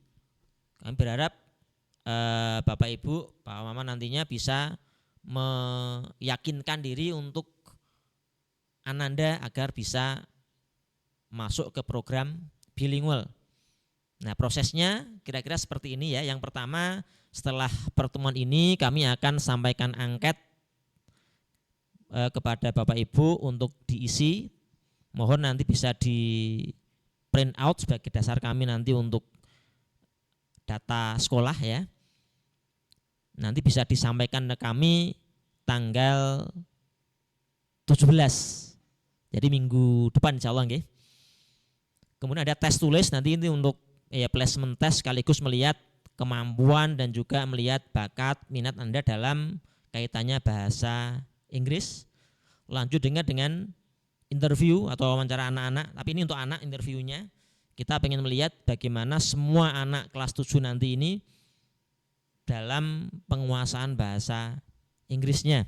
kami berharap Bapak Ibu, Pak Mama nantinya bisa meyakinkan diri untuk Ananda agar bisa masuk ke program bilingual. Nah, prosesnya kira-kira seperti ini ya. Yang pertama, setelah pertemuan ini kami akan sampaikan angket kepada Bapak Ibu untuk diisi. Mohon nanti bisa di print out sebagai dasar kami nanti untuk data sekolah ya. Nanti bisa disampaikan ke kami tanggal 17. Jadi minggu depan insya Allah. Okay. Kemudian ada tes tulis nanti ini untuk placement test sekaligus melihat kemampuan dan juga melihat bakat minat Anda dalam kaitannya bahasa Inggris. Lanjut dengan interview atau wawancara anak-anak, tapi ini untuk anak interviewnya. Kita pengen melihat bagaimana semua anak kelas 7 nanti ini dalam penguasaan bahasa Inggrisnya.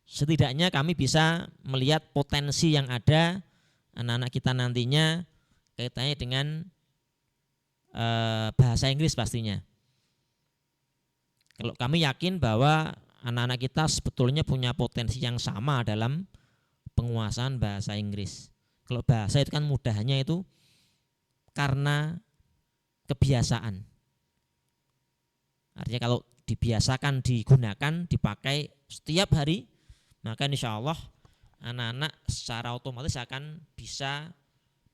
Setidaknya kami bisa melihat potensi yang ada anak-anak kita nantinya kaitannya dengan bahasa Inggris pastinya. Kalau kami yakin bahwa anak-anak kita sebetulnya punya potensi yang sama dalam penguasaan bahasa Inggris. Kalau bahasa itu kan mudahnya itu karena kebiasaan. Artinya kalau dibiasakan digunakan, dipakai setiap hari, maka insya Allah anak-anak secara otomatis akan bisa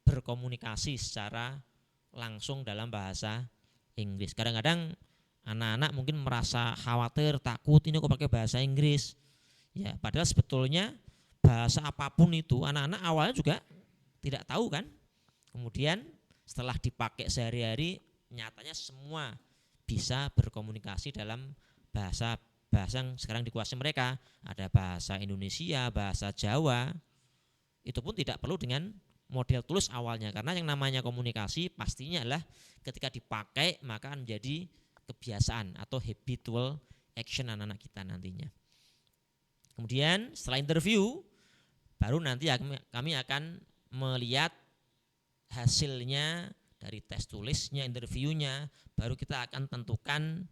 berkomunikasi secara langsung dalam bahasa Inggris. Kadang-kadang anak-anak mungkin merasa khawatir, takut ini kok pakai bahasa Inggris. Ya, padahal sebetulnya bahasa apapun itu anak-anak awalnya juga tidak tahu kan. Kemudian setelah dipakai sehari-hari nyatanya semua bisa berkomunikasi dalam bahasa yang sekarang dikuasai mereka. Ada bahasa Indonesia, bahasa Jawa. Itu pun tidak perlu dengan model tulis awalnya, karena yang namanya komunikasi pastinya adalah ketika dipakai maka akan menjadi kebiasaan atau habitual action anak-anak kita nantinya. Kemudian setelah interview baru nanti kami akan melihat hasilnya dari tes tulisnya, interviewnya, baru kita akan tentukan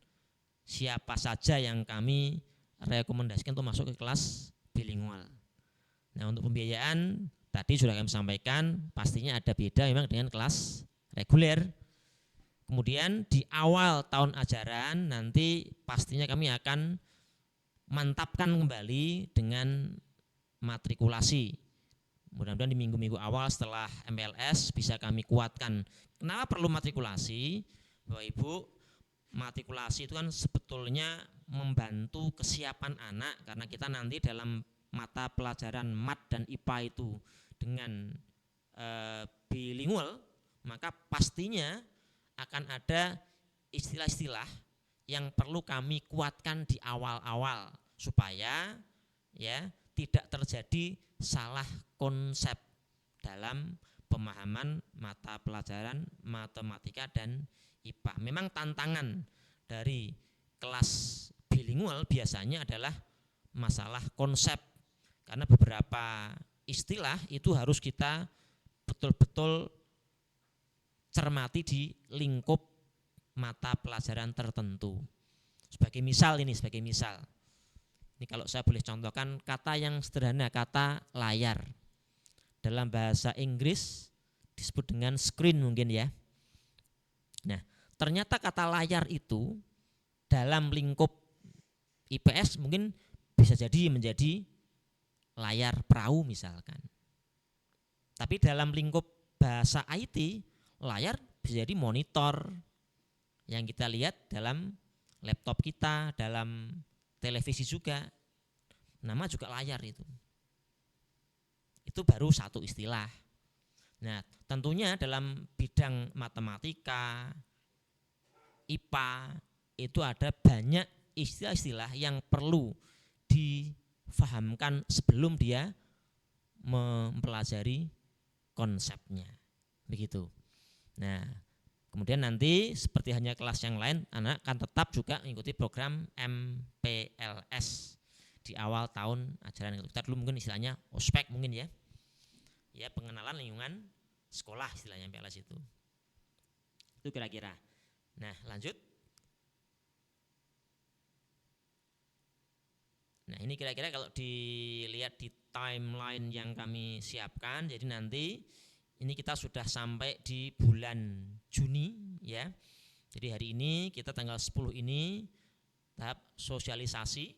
siapa saja yang kami rekomendasikan untuk masuk ke kelas bilingual. Nah, untuk pembiayaan tadi sudah kami sampaikan, pastinya ada beda memang dengan kelas reguler. Kemudian di awal tahun ajaran nanti pastinya kami akan mantapkan kembali dengan matrikulasi. Mudah-mudahan di minggu-minggu awal setelah MPLS bisa kami kuatkan. Kenapa perlu matrikulasi? Bapak Ibu, matrikulasi itu kan sebetulnya membantu kesiapan anak, karena kita nanti dalam mata pelajaran MAT dan IPA itu dengan bilingual, maka pastinya akan ada istilah-istilah yang perlu kami kuatkan di awal-awal supaya ya tidak terjadi salah konsep dalam pemahaman mata pelajaran matematika dan IPA. Memang tantangan dari kelas bilingual biasanya adalah masalah konsep. Karena beberapa istilah itu harus kita betul-betul cermati di lingkup mata pelajaran tertentu. Sebagai misal. Ini kalau saya boleh contohkan kata yang sederhana, kata layar. Dalam bahasa Inggris disebut dengan screen mungkin ya. Nah, ternyata kata layar itu dalam lingkup IPS mungkin bisa jadi menjadi layar perahu misalkan. Tapi dalam lingkup bahasa IT, layar bisa jadi monitor yang kita lihat dalam laptop kita, dalam televisi juga. Nama juga layar itu. Itu baru satu istilah. Nah, tentunya dalam bidang matematika, IPA, itu ada banyak istilah-istilah yang perlu difahamkan sebelum dia mempelajari konsepnya. Begitu. Nah, kemudian nanti seperti hanya kelas yang lain, anak akan tetap juga mengikuti program MPLS di awal tahun ajaran. Kita dulu mungkin istilahnya ospek mungkin ya. Ya, pengenalan lingkungan sekolah istilahnya MPLS itu. Itu kira-kira. Nah, lanjut. Nah, ini kira-kira kalau dilihat di timeline yang kami siapkan, jadi nanti ini kita sudah sampai di bulan Juni ya. Jadi hari ini kita tanggal 10 ini tahap sosialisasi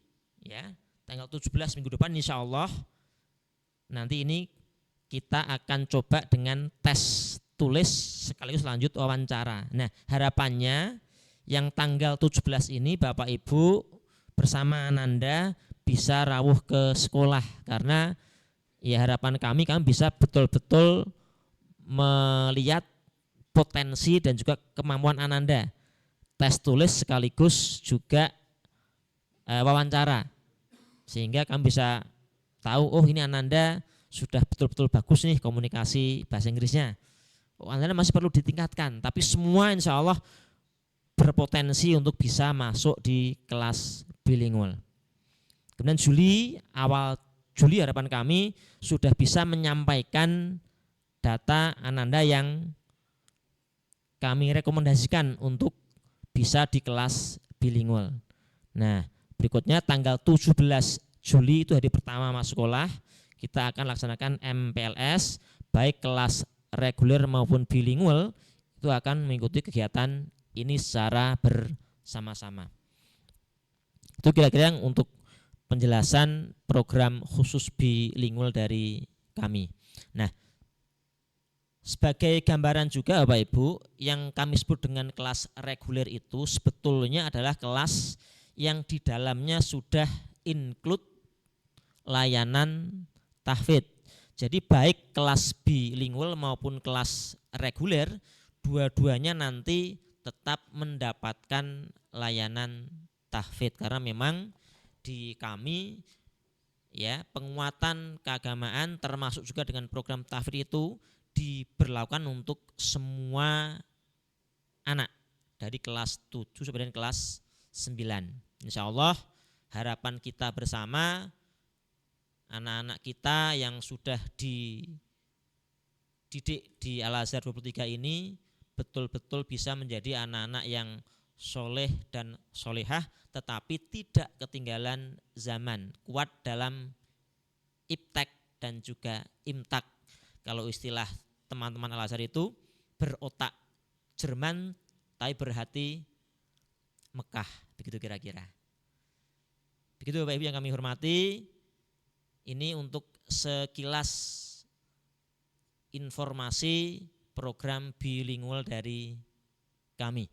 ya. Tanggal 17 minggu depan insya Allah nanti ini kita akan coba dengan tes tulis sekaligus lanjut wawancara. Nah, harapannya yang tanggal 17 ini Bapak Ibu bersama Ananda bisa rawuh ke sekolah, karena ya harapan kami bisa betul-betul melihat potensi dan juga kemampuan Ananda. Tes tulis sekaligus juga wawancara. Sehingga kami bisa tahu, oh ini Ananda sudah betul-betul bagus nih komunikasi bahasa Inggrisnya. Oh, Ananda masih perlu ditingkatkan, tapi semua insya Allah berpotensi untuk bisa masuk di kelas bilingual. Kemudian awal Juli harapan kami sudah bisa menyampaikan data Ananda yang kami rekomendasikan untuk bisa di kelas bilingual. Nah, berikutnya tanggal 17 Juli itu hari pertama masuk sekolah, kita akan laksanakan MPLS, baik kelas reguler maupun bilingual, itu akan mengikuti kegiatan ini secara bersama-sama. Itu kira-kira yang untuk penjelasan program khusus bilingual dari kami. Nah, sebagai gambaran juga Bapak Ibu, yang kami sebut dengan kelas reguler itu sebetulnya adalah kelas yang di dalamnya sudah include layanan tahfidz. Jadi baik kelas bilingual maupun kelas reguler, dua-duanya nanti tetap mendapatkan layanan tahfidz, karena memang di kami ya penguatan keagamaan termasuk juga dengan program tahfidz itu diberlakukan untuk semua anak dari kelas 7 sampai dengan kelas 9. Insya Allah harapan kita bersama, anak-anak kita yang sudah dididik di Al-Azhar 23 ini betul-betul bisa menjadi anak-anak yang soleh dan solehah, tetapi tidak ketinggalan zaman, kuat dalam iptek dan juga imtak. Kalau istilah teman-teman Al-Azhar itu berotak Jerman tapi berhati Mekah, begitu kira-kira. Begitu Bapak Ibu yang kami hormati, ini untuk sekilas informasi program bilingual dari kami.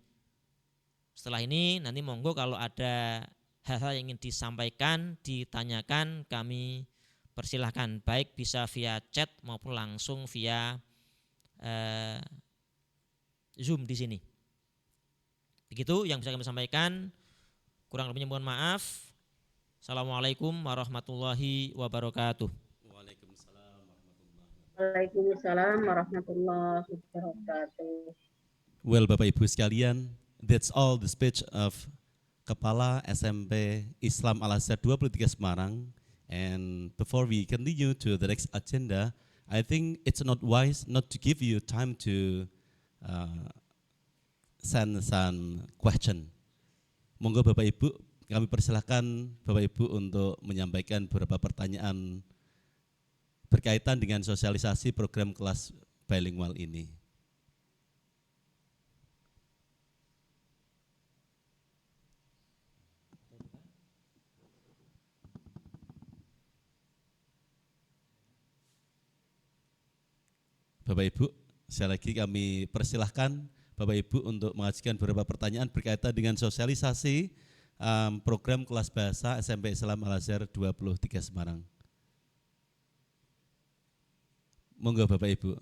Setelah ini nanti monggo kalau ada hal-hal yang ingin disampaikan, ditanyakan, kami persilahkan, baik bisa via chat maupun langsung via Zoom di sini. Begitu yang bisa kami sampaikan, kurang lebihnya mohon maaf. Assalamualaikum warahmatullahi wabarakatuh. Waalaikumsalam warahmatullahi wabarakatuh. Well, Bapak Ibu sekalian, that's all the speech of Kepala SMP Islam Al-Azhar 23 Semarang, And before we continue to the next agenda, I think it's not wise not to give you time to send some question. Monggo Bapak Ibu, kami persilahkan Bapak Ibu untuk menyampaikan beberapa pertanyaan berkaitan dengan sosialisasi program kelas bilingual ini. Bapak Ibu, sekali lagi kami persilahkan Bapak Ibu untuk mengajukan beberapa pertanyaan berkaitan dengan sosialisasi program kelas bahasa SMP Islam Al-Azhar 23 Semarang. Monggo Bapak Ibu.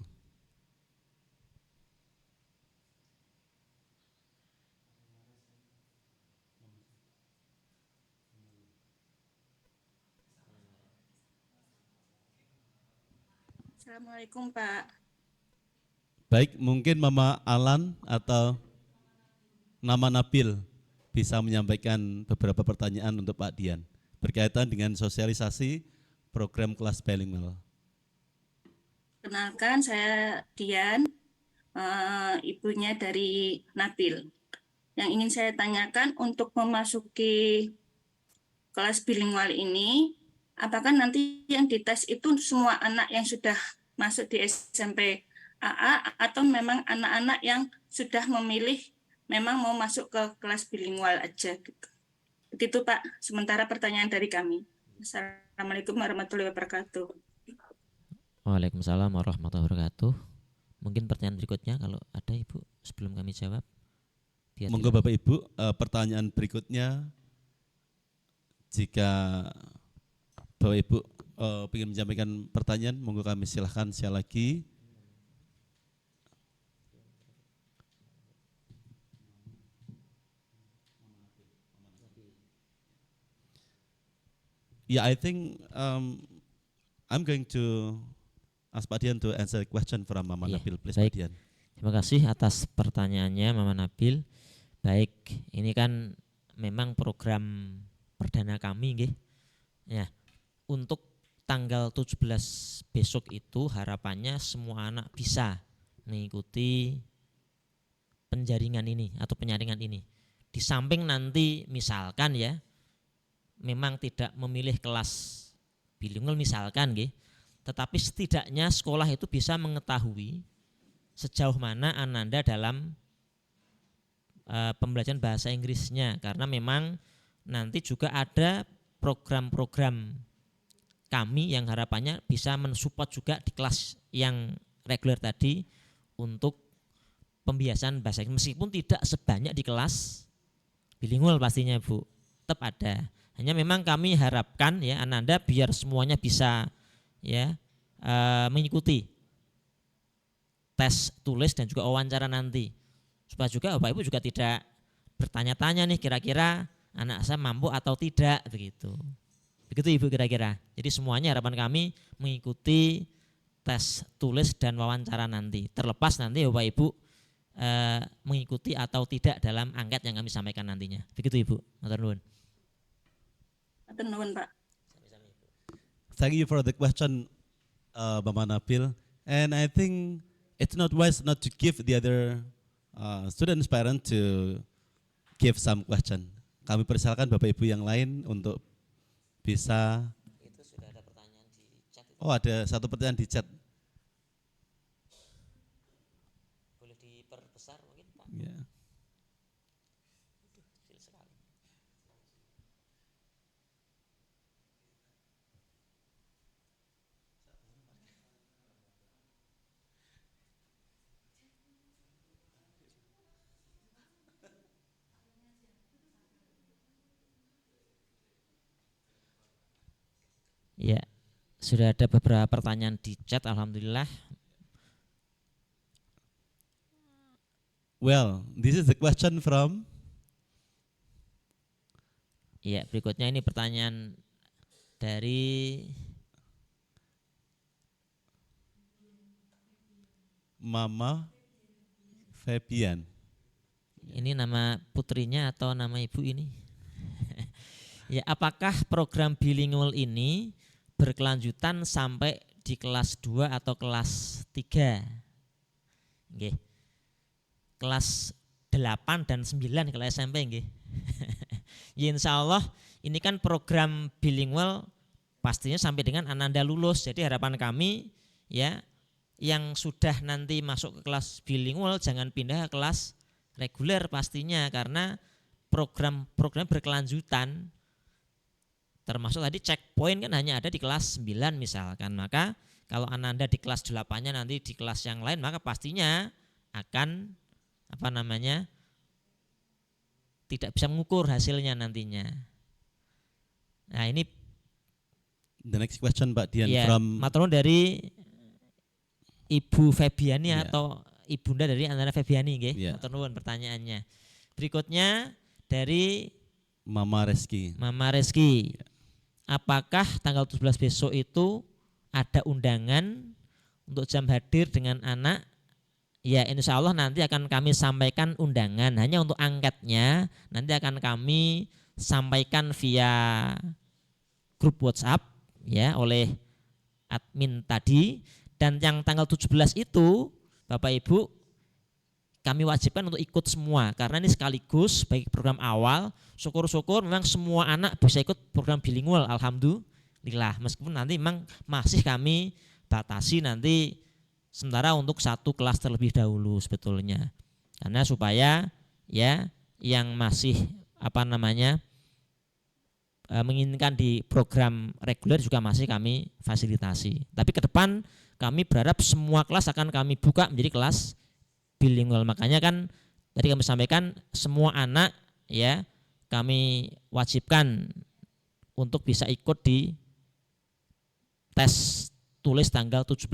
Assalamualaikum Pak. Baik, mungkin Mama Alan atau Nama Nabil bisa menyampaikan beberapa pertanyaan untuk Pak Dian berkaitan dengan sosialisasi program kelas bilingual. Kenalkan, saya Dian, ibunya dari Nabil. Yang ingin saya tanyakan, untuk memasuki kelas bilingual ini, apakah nanti yang dites itu semua anak yang sudah masuk di SMP AA atau memang anak-anak yang sudah memilih memang mau masuk ke kelas bilingual aja gitu. Begitu Pak, sementara pertanyaan dari kami. Assalamualaikum warahmatullahi wabarakatuh. Waalaikumsalam warahmatullahi wabarakatuh. Mungkin pertanyaan berikutnya kalau ada Ibu sebelum kami jawab. Monggo Bapak Ibu, pertanyaan berikutnya jika Bapak Ibu ingin menyampaikan pertanyaan, monggo kami silahkan sekali lagi. Yeah, I think I'm going to ask Pak Dian to answer the question from Mama Nabil, please Pak Dian. Terima kasih atas pertanyaannya Mama Nabil. Baik, ini kan memang program perdana kami nggih. Ya, untuk tanggal 17 besok itu harapannya semua anak bisa mengikuti penjaringan ini atau penyaringan ini. Di samping nanti misalkan ya, memang tidak memilih kelas bilingual misalkan nggih, tetapi setidaknya sekolah itu bisa mengetahui sejauh mana Ananda dalam pembelajaran bahasa Inggrisnya, karena memang nanti juga ada program-program kami yang harapannya bisa mensupport juga di kelas yang reguler tadi untuk pembiasaan bahasa Inggris, meskipun tidak sebanyak di kelas bilingual pastinya Bu, tetap ada. Hanya memang kami harapkan ya Ananda biar semuanya bisa ya mengikuti tes tulis dan juga wawancara nanti, supaya juga Bapak Ibu juga tidak bertanya-tanya nih kira-kira anak saya mampu atau tidak begitu. Begitu Ibu kira-kira. Jadi semuanya harapan kami mengikuti tes tulis dan wawancara nanti. Terlepas nanti Bapak Ibu mengikuti atau tidak dalam angket yang kami sampaikan nantinya. Begitu Ibu. Matur nuwun. Matur nuwun Pak. Thank you for the question, Mama Nabil. And I think it's not wise not to give the other students parent to give some question. Kami persilakan Bapak Ibu yang lain untuk bisa. Itu sudah ada pertanyaan di chat. Oh, ada satu pertanyaan di chat. Boleh diperbesar mungkin Pak? Ya. Kecil sekali. Ya, sudah ada beberapa pertanyaan di chat, alhamdulillah. Well, this is the question from. Ya, berikutnya ini pertanyaan dari Mama Fabian. ini nama putrinya atau nama ibu ini? Ya, apakah program bilingual ini berkelanjutan sampai di kelas 2 atau kelas 3? Nggih. Kelas 8 dan 9 kalau SMP nggih. Ya, insya Allah ini kan program bilingual pastinya sampai dengan Ananda lulus. Jadi harapan kami ya yang sudah nanti masuk ke kelas bilingual jangan pindah ke kelas reguler pastinya, karena program berkelanjutan. Termasuk tadi checkpoint kan hanya ada di kelas 9 misalkan. Maka kalau Ananda di kelas 8-nya nanti di kelas yang lain, maka pastinya akan tidak bisa mengukur hasilnya nantinya. Nah, ini The next question Mbak Dian ya, from matur nuwun dari Ibu Febiani Ya. atau Ibunda dari Ananda Febiani nggih. Ya. Matur nuwun pertanyaannya. Berikutnya dari Mama Reski. Mama Reski. Apakah tanggal 17 besok itu ada undangan untuk jam hadir dengan anak? Ya, insya Allah nanti akan kami sampaikan undangan. Hanya untuk angkatnya nanti akan kami sampaikan via grup WhatsApp ya oleh admin tadi. Dan yang tanggal 17 itu Bapak Ibu kami wajibkan untuk ikut semua, karena ini sekaligus bagi program awal. Syukur-syukur memang semua anak bisa ikut program bilingual, alhamdulillah. Meskipun nanti memang masih kami batasi nanti sementara untuk satu kelas terlebih dahulu sebetulnya, karena supaya ya yang masih menginginkan di program reguler juga masih kami fasilitasi. Tapi ke depan kami berharap semua kelas akan kami buka menjadi kelas bilingual. Makanya kan tadi kami sampaikan semua anak ya kami wajibkan untuk bisa ikut di tes tulis tanggal 17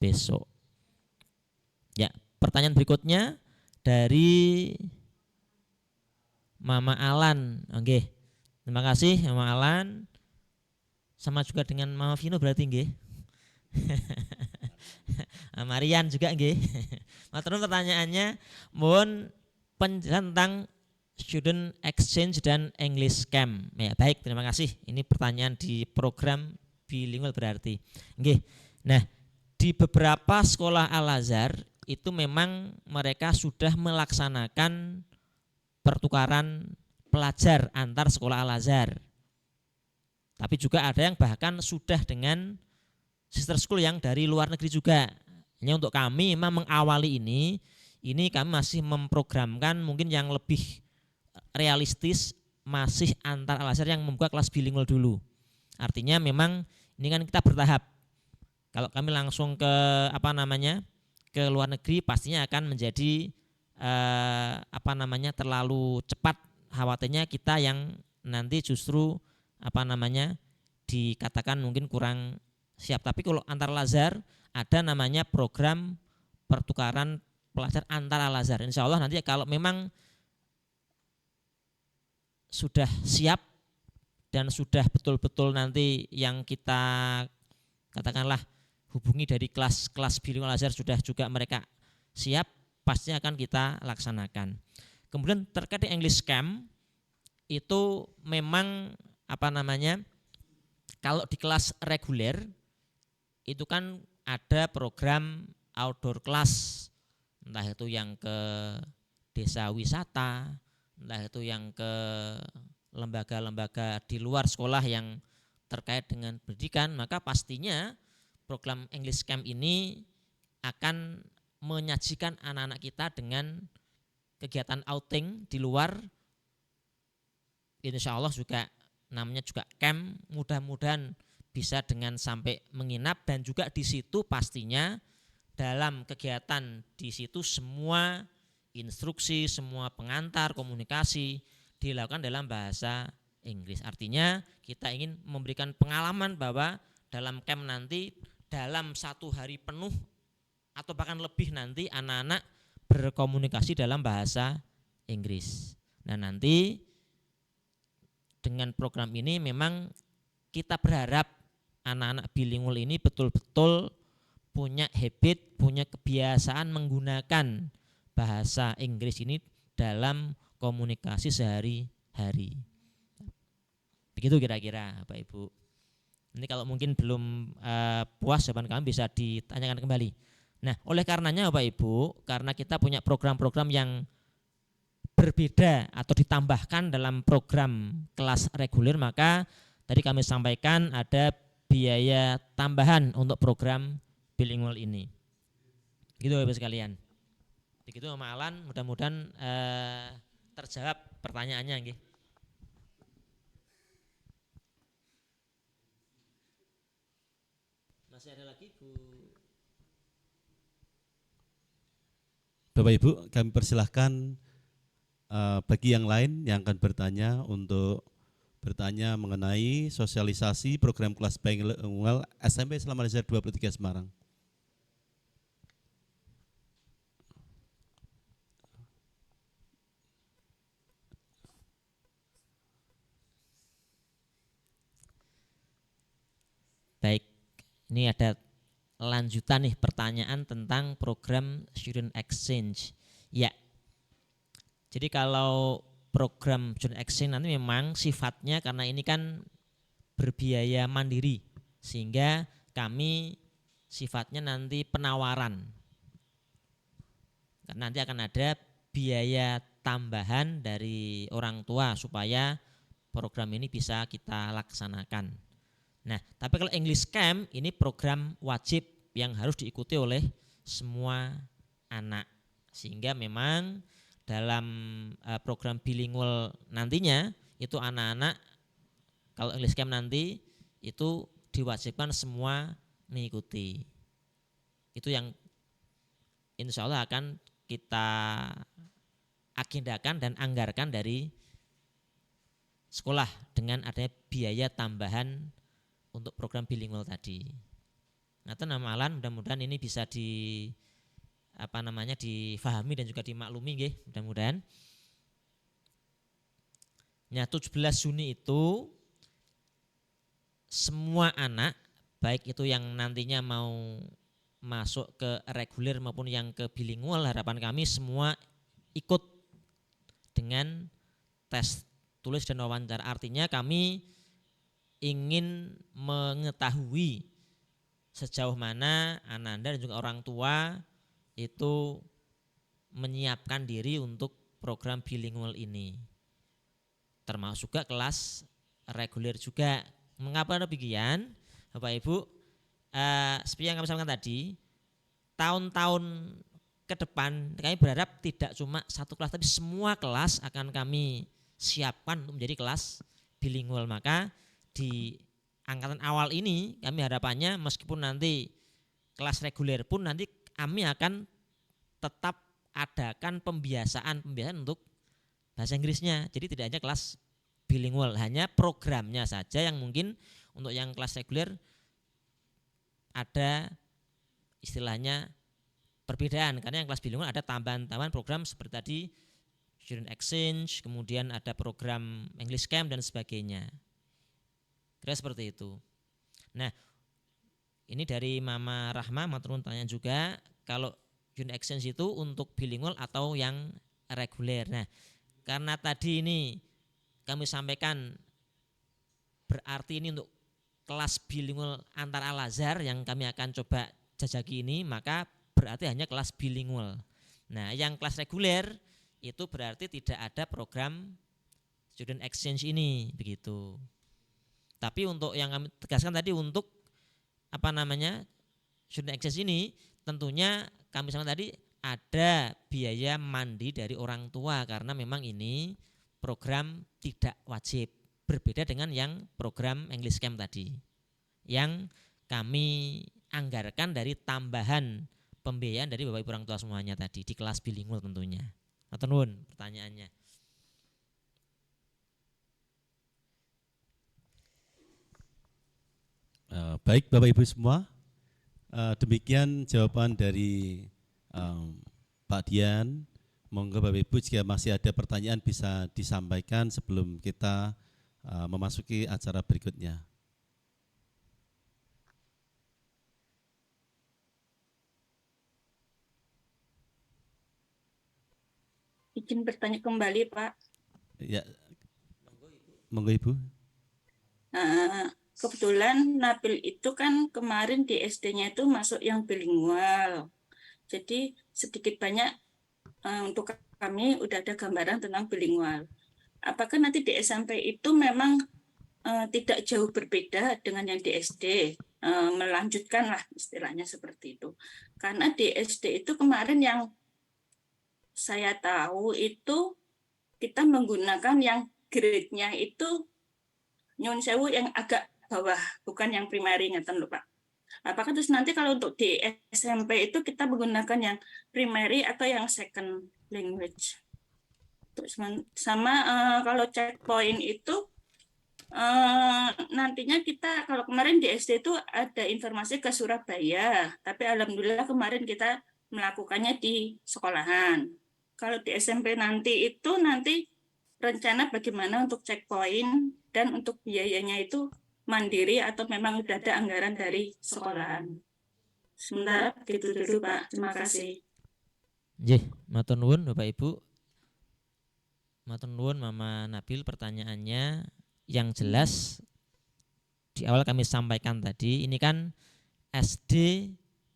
besok. Ya, pertanyaan berikutnya dari Mama Alan. Oke. Terima kasih Mama Alan. Sama juga dengan Mama Vino berarti nggih. Marian juga nggih. Matur nuwun pertanyaannya, mohon penjelasan tentang student exchange dan English camp. Ya, baik, terima kasih. Ini pertanyaan di program bilingual berarti. Nggih. Nah, di beberapa sekolah Al-Azhar itu memang mereka sudah melaksanakan pertukaran pelajar antar sekolah Al-Azhar. Tapi juga ada yang bahkan sudah dengan sister school yang dari luar negeri juga. Hanya untuk kami memang mengawali ini kami masih memprogramkan mungkin yang lebih realistis masih antar Al-Azhar yang membuka kelas bilingual dulu. Artinya memang ini kan kita bertahap. Kalau kami langsung ke ke luar negeri pastinya akan menjadi terlalu cepat. Khawatirnya kita yang nanti justru dikatakan mungkin kurang siap. Tapi kalau antar Al-Azhar ada namanya program pertukaran pelajar antar Al-Azhar. Insya Allah nanti kalau memang sudah siap dan sudah betul-betul nanti yang kita katakanlah hubungi dari kelas bilingual Al-Azhar sudah juga mereka siap, pasti akan kita laksanakan. Kemudian terkait dengan English Camp itu memang kalau di kelas reguler itu kan ada program outdoor class, entah itu yang ke desa wisata, entah itu yang ke lembaga-lembaga di luar sekolah yang terkait dengan pendidikan, maka pastinya program English Camp ini akan menyajikan anak-anak kita dengan kegiatan outing di luar. Insya Allah juga namanya juga camp, mudah-mudahan bisa dengan sampai menginap, dan juga di situ pastinya dalam kegiatan di situ semua instruksi, semua pengantar, komunikasi dilakukan dalam bahasa Inggris. Artinya kita ingin memberikan pengalaman bahwa dalam camp nanti dalam 1 hari penuh atau bahkan lebih nanti anak-anak berkomunikasi dalam bahasa Inggris. Nah, nanti dengan program ini memang kita berharap anak-anak bilingual ini betul-betul punya habit, punya kebiasaan menggunakan bahasa Inggris ini dalam komunikasi sehari-hari. Begitu kira-kira Bapak Ibu. Ini kalau mungkin belum puas jawaban kami bisa ditanyakan kembali. Nah, oleh karenanya Bapak Ibu, karena kita punya program-program yang berbeda atau ditambahkan dalam program kelas reguler, maka tadi kami sampaikan ada biaya tambahan untuk program bilingual ini. Gitu Bapak Ibu sekalian. Begitu Mama Alan, mudah-mudahan terjawab pertanyaannya nggih. Masih ada lagi Bu? Bapak Ibu, kami persilahkan bagi yang lain yang akan bertanya untuk bertanya mengenai sosialisasi program kelas bilingual SMP Islam Al-Azhar 23 Semarang. Baik, ini ada lanjutan nih pertanyaan tentang program Student Exchange. Ya, jadi kalau program Student Exchange nanti memang sifatnya karena ini kan berbiaya mandiri, sehingga kami sifatnya nanti penawaran. Karena nanti akan ada biaya tambahan dari orang tua supaya program ini bisa kita laksanakan. Nah, tapi kalau English Camp ini program wajib yang harus diikuti oleh semua anak. Sehingga memang dalam program bilingual nantinya itu anak-anak kalau English Camp nanti itu diwajibkan semua mengikuti. Itu yang insya Allah akan kita agendakan dan anggarkan dari sekolah dengan adanya biaya tambahan untuk program bilingual tadi. Ngaten nama Alan, mudah-mudahan ini bisa difahami dan juga dimaklumi nggih, mudah-mudahan. Nah, 17 Juni itu semua anak baik itu yang nantinya mau masuk ke reguler maupun yang ke bilingual, harapan kami semua ikut dengan tes tulis dan wawancara. Artinya kami ingin mengetahui sejauh mana Ananda dan juga orang tua itu menyiapkan diri untuk program bilingual ini. Termasuk juga kelas reguler juga. Mengapa demikian? Bapak Ibu, seperti yang kami sampaikan tadi, tahun-tahun ke depan kami berharap tidak cuma satu kelas, tapi semua kelas akan kami siapkan untuk menjadi kelas bilingual. Maka di angkatan awal ini kami harapannya meskipun nanti kelas reguler pun nanti kami akan tetap adakan pembiasaan untuk bahasa Inggrisnya. Jadi tidak hanya kelas bilingual, hanya programnya saja yang mungkin untuk yang kelas reguler ada istilahnya perbedaan. Karena yang kelas bilingual ada tambahan-tambahan program seperti tadi Student Exchange, kemudian ada program English Camp dan sebagainya. Kira seperti itu. Nah, ini dari Mama Rahma, maturun tanya juga, kalau Student Exchange itu untuk bilingual atau yang reguler. Nah, karena tadi ini kami sampaikan berarti ini untuk kelas bilingual antar Al-Azhar yang kami akan coba jajaki ini, maka berarti hanya kelas bilingual. Nah, yang kelas reguler itu berarti tidak ada program Student Exchange ini, begitu. Tapi untuk yang kami tegaskan tadi untuk Student Exchange ini tentunya kami sampaikan tadi ada biaya mandi dari orang tua karena memang ini program tidak wajib, berbeda dengan yang program English Camp tadi yang kami anggarkan dari tambahan pembiayaan dari Bapak Ibu orang tua semuanya tadi di kelas bilingual tentunya. Matur nuwun pertanyaannya. Baik Bapak Ibu semua, demikian jawaban dari Pak Dian. Monggo Bapak Ibu jika masih ada pertanyaan bisa disampaikan sebelum kita memasuki acara berikutnya. Izin bertanya kembali Pak. Ya, monggo Ibu. Kebetulan Nabil itu kan kemarin di SD-nya itu masuk yang bilingual. Jadi sedikit banyak untuk kami udah ada gambaran tentang bilingual. Apakah nanti di SMP itu memang tidak jauh berbeda dengan yang di SD? Melanjutkan lah istilahnya seperti itu. Karena di SD itu kemarin yang saya tahu itu kita menggunakan yang grade-nya itu nyun sewu yang agak bawah, bukan yang primary, ngeten lho Pak. Apakah terus nanti kalau untuk di SMP itu kita menggunakan yang primary atau yang second language? Terus sama kalau checkpoint itu nantinya kita, kalau kemarin di SD itu ada informasi ke Surabaya, tapi alhamdulillah kemarin kita melakukannya di sekolahan. Kalau di SMP nanti itu rencana bagaimana untuk checkpoint dan untuk biayanya itu mandiri atau memang sudah ada anggaran dari sekolahan. Sementara begitu dulu Pak, terima kasih. Nggih, matur nuwun Bapak Ibu. Matur nuwun Mama Nabil, pertanyaannya yang jelas di awal kami sampaikan tadi, ini kan SD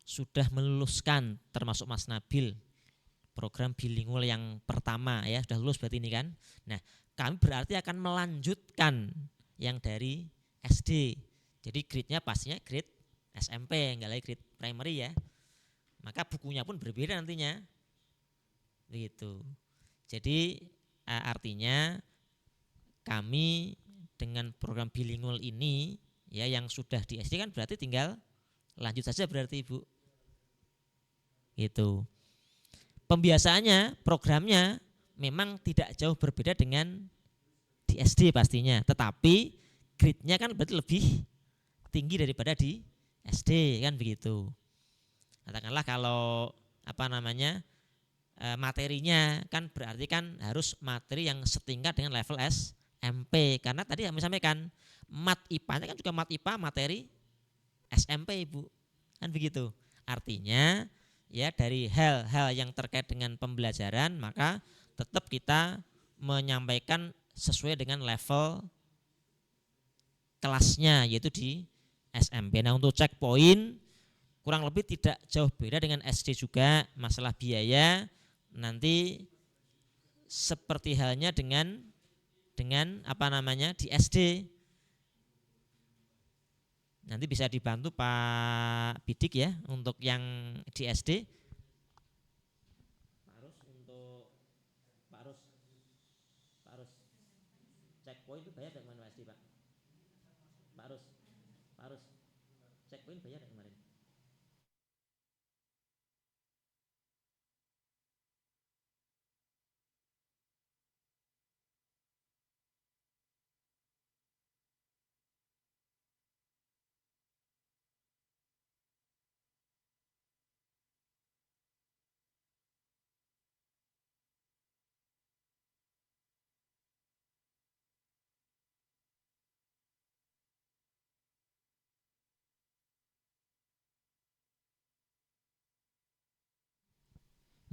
sudah meluluskan, termasuk Mas Nabil, program bilingual yang pertama ya, sudah lulus berarti ini kan. Nah, kami berarti akan melanjutkan yang dari SD. Jadi grade-nya pastinya grade SMP, enggak lagi grade primary ya. Maka bukunya pun berbeda nantinya. Begitu. Jadi artinya kami dengan program bilingual ini ya yang sudah di SD kan berarti tinggal lanjut saja berarti Ibu. Gitu. Pembiasaannya, programnya memang tidak jauh berbeda dengan di SD pastinya, tetapi grade-nya kan berarti lebih tinggi daripada di SD kan begitu. Katakanlah kalau materinya kan berarti kan harus materi yang setingkat dengan level SMP, karena tadi kami sampaikan mat IPA-nya kan juga mat IPA materi SMP Ibu, kan begitu. Artinya ya dari hal-hal yang terkait dengan pembelajaran maka tetap kita menyampaikan sesuai dengan level kelasnya yaitu di SMP. Nah untuk checkpoint kurang lebih tidak jauh beda dengan SD juga, masalah biaya nanti seperti halnya dengan di SD. Nanti bisa dibantu Pak Bidik ya untuk yang di SD. Pak Arus checkpoint itu bayar dari mana SD Pak? Pak Arus checkpoint bayar dari kemarin?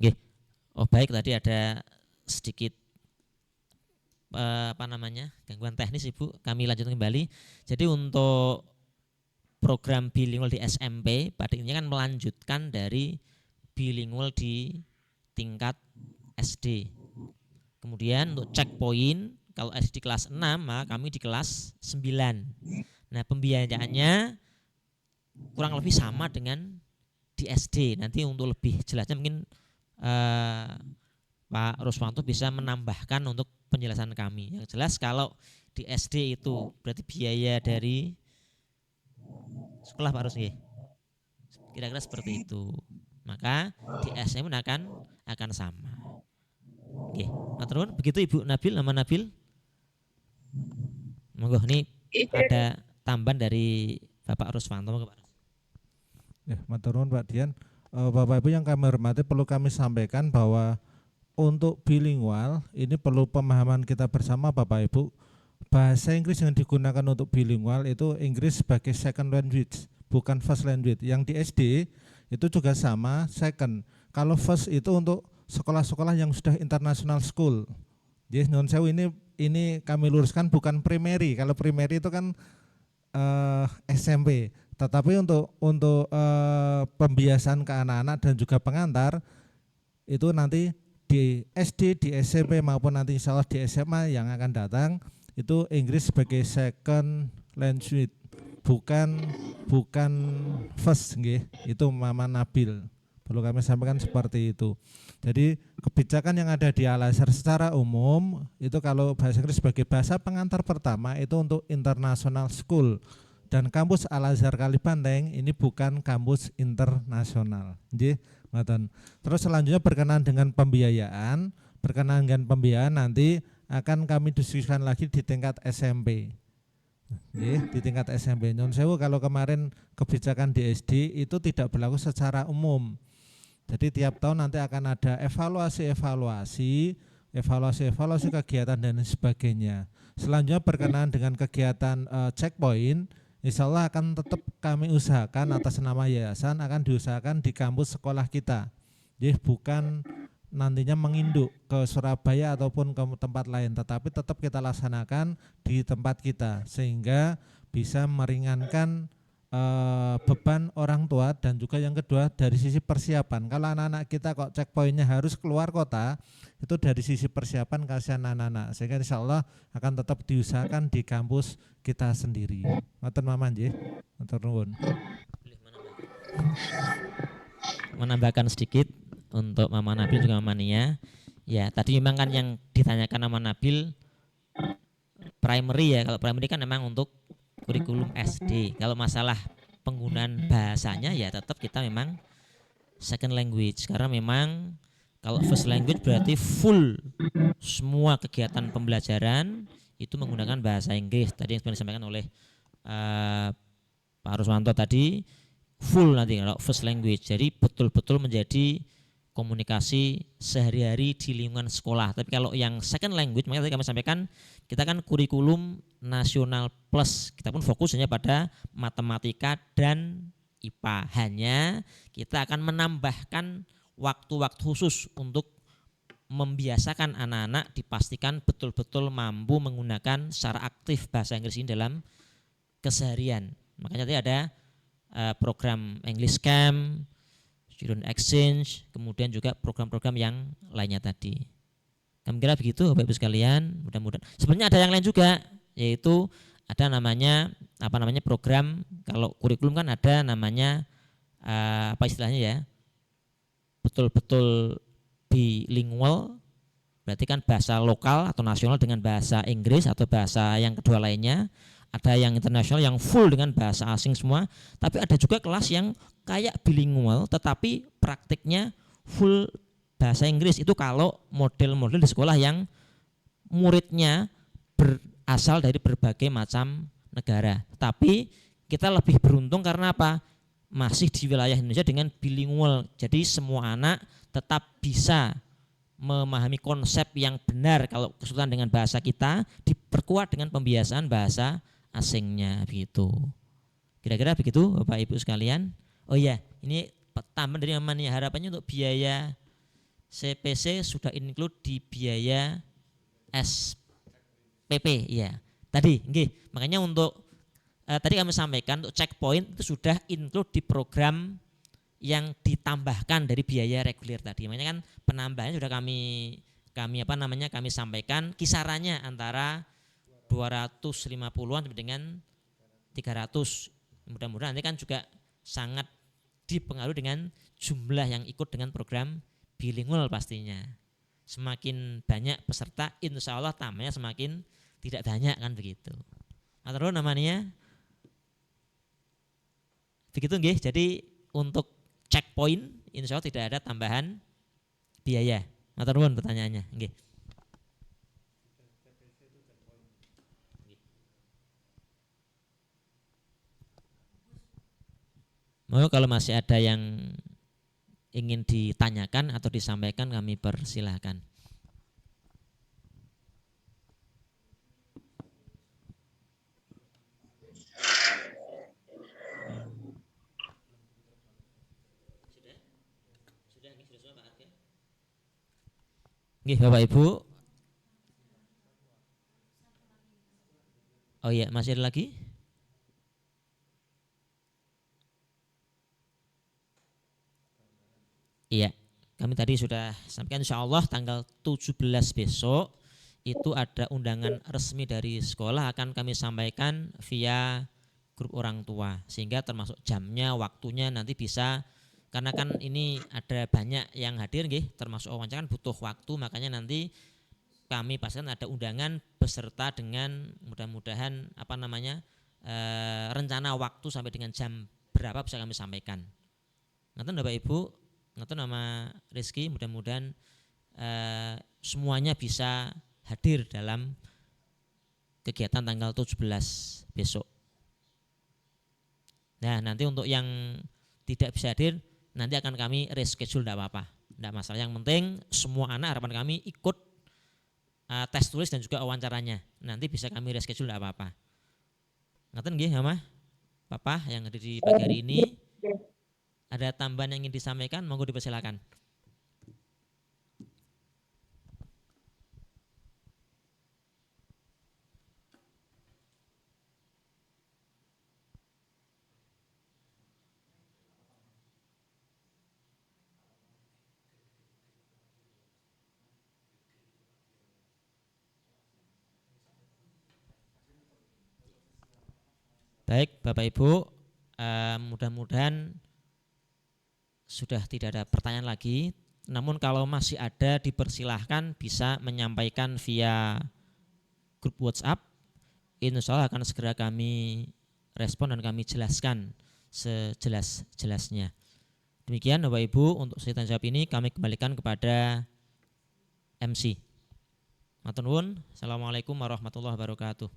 Oke. Oh baik, tadi ada sedikit gangguan teknis Ibu, kami lanjutkan kembali. Jadi untuk program bilingual di SMP pada intinya kan melanjutkan dari bilingual di tingkat SD. Kemudian untuk checkpoint kalau SD kelas 6 maka kami di kelas 9. Nah pembiayaannya kurang lebih sama dengan di SD. Nanti untuk lebih jelasnya mungkin Pak Ruswanto bisa menambahkan untuk penjelasan kami. Yang jelas kalau di SD itu berarti biaya dari sekolah Pak Rus kira-kira seperti itu. Maka di SMP akan sama. Oke, matur begitu Ibu Nabil, nama Nabil. Monggo ini ada tambahan dari Bapak Ruswanto. Monggo Pak. Ya, matur nuwun Pak Dian. Bapak Ibu yang kami hormati, perlu kami sampaikan bahwa untuk bilingual ini perlu pemahaman kita bersama Bapak Ibu. Bahasa Inggris yang digunakan untuk bilingual itu Inggris sebagai second language, bukan first language. Yang di SD itu juga sama, second. Kalau first itu untuk sekolah-sekolah yang sudah international school. Jadi non sewu ini ini kami luruskan bukan primary. Kalau primary itu kan SMP. Tetapi untuk pembiasan ke anak-anak dan juga pengantar itu nanti di SD, di SMP maupun nanti insya Allah di SMA yang akan datang itu Inggris sebagai second language, bukan first, nggih. Itu Mama Nabil. Perlu kami sampaikan seperti itu. Jadi kebijakan yang ada di Al-Azhar secara umum itu kalau bahasa Inggris sebagai bahasa pengantar pertama itu untuk international school. Dan kampus Al-Azhar Kalibanteng ini bukan kampus internasional. Nggih, ngoten. Terus selanjutnya berkenaan dengan pembiayaan, nanti akan kami diskusikan lagi di tingkat SMP. Nggih, di tingkat SMP. Nyun sewu, kalau kemarin kebijakan di SD itu tidak berlaku secara umum. Jadi tiap tahun nanti akan ada evaluasi kegiatan dan sebagainya. Selanjutnya berkenaan dengan kegiatan checkpoint, insya Allah akan tetap kami usahakan atas nama yayasan akan diusahakan di kampus sekolah kita. Jadi bukan nantinya menginduk ke Surabaya ataupun ke tempat lain, tetapi tetap kita laksanakan di tempat kita sehingga bisa meringankan beban orang tua. Dan juga yang kedua dari sisi persiapan, kalau anak-anak kita kok checkpointnya harus keluar kota, itu dari sisi persiapan kasihan anak-anak, sehingga insya Allah akan tetap diusahakan di kampus kita sendiri. Matur Mama nggih, matur nuwun. Menambahkan sedikit untuk Mama Nabil juga Mama Nia. Ya, tadi memang kan yang ditanyakan Mama Nabil primary ya. Kalau primary kan memang untuk kurikulum SD. Kalau masalah penggunaan bahasanya ya tetap kita memang second language, karena memang kalau first language berarti full semua kegiatan pembelajaran itu menggunakan bahasa Inggris. Tadi yang sudah disampaikan oleh Pak Ruswanto tadi, full nanti kalau first language. Jadi betul-betul menjadi komunikasi sehari-hari di lingkungan sekolah. Tapi kalau yang second language, makanya tadi kami sampaikan kita kan kurikulum nasional plus, kita pun fokus hanya pada matematika dan IPA. Hanya kita akan menambahkan waktu-waktu khusus untuk membiasakan anak-anak dipastikan betul-betul mampu menggunakan secara aktif bahasa Inggris ini dalam keseharian. Makanya tadi ada program English Camp, Student Exchange, kemudian juga program-program yang lainnya tadi. Kami kira begitu Bapak Ibu sekalian, mudah-mudahan. Sebenarnya ada yang lain juga, yaitu ada namanya program, kalau kurikulum kan ada namanya apa istilahnya ya, betul-betul bilingual, berarti kan bahasa lokal atau nasional dengan bahasa Inggris atau bahasa yang kedua lainnya. Ada yang internasional yang full dengan bahasa asing semua, tapi ada juga kelas yang kayak bilingual tetapi praktiknya full bahasa Inggris. Itu kalau model-model di sekolah yang muridnya berasal dari berbagai macam negara. Tapi kita lebih beruntung karena apa? Masih di wilayah Indonesia dengan bilingual. Jadi semua anak tetap bisa memahami konsep yang benar kalau kesulitan dengan bahasa kita, diperkuat dengan pembiasaan bahasa asingnya begitu. Kira-kira begitu Bapak Ibu sekalian. Oh iya, ini tambahan dari Mama Nia, harapannya untuk biaya CPC sudah include di biaya SPP ya. Tadi nggih, makanya untuk tadi kami sampaikan untuk checkpoint itu sudah include di program yang ditambahkan dari biaya reguler tadi. Makanya kan penambahannya sudah kami sampaikan kisarannya antara 250-an dengan 300. Mudah-mudahan nanti kan juga sangat dipengaruhi dengan jumlah yang ikut dengan program bilingual pastinya. Semakin banyak peserta, insya Allah tambahnya semakin tidak banyak kan begitu. Atau namanya begitu nggih. Jadi untuk checkpoint insya Allah tidak ada tambahan biaya. Matur nuwun pertanyaannya nggih. Mau kalau masih ada yang ingin ditanyakan atau disampaikan kami persilahkan. Nggih Bapak Ibu, Oh iya, masih ada lagi? Iya, kami tadi sudah sampaikan insya Allah tanggal 17 besok itu ada undangan resmi dari sekolah akan kami sampaikan via grup orang tua, sehingga termasuk jamnya, waktunya nanti bisa, karena kan ini ada banyak yang hadir nggih, termasuk wawancara kan butuh waktu, makanya nanti kami pastikan ada undangan beserta dengan mudah-mudahan rencana waktu sampai dengan jam berapa bisa kami sampaikan. Ngaten Bapak Ibu, ngaten nama Rizky, mudah-mudahan semuanya bisa hadir dalam kegiatan tanggal 17 besok. Nah, nanti untuk yang tidak bisa hadir nanti akan kami reschedule, tidak apa-apa, tidak masalah. Yang penting semua anak, harapan kami ikut tes tulis dan juga wawancaranya. Nanti bisa kami reschedule, tidak apa-apa. Ngaten nggih, Mama, Papa yang ada di pagi hari ini. Ada tambahan yang ingin disampaikan, monggo dipersilakan. Baik, Bapak Ibu, mudah-mudahan sudah tidak ada pertanyaan lagi. Namun kalau masih ada, dipersilahkan bisa menyampaikan via grup WhatsApp. Insya Allah akan segera kami respon dan kami jelaskan sejelas-jelasnya. Demikian Bapak Ibu, untuk sesi tanya jawab ini kami kembalikan kepada MC. Matur nuwun. Assalamualaikum warahmatullahi wabarakatuh.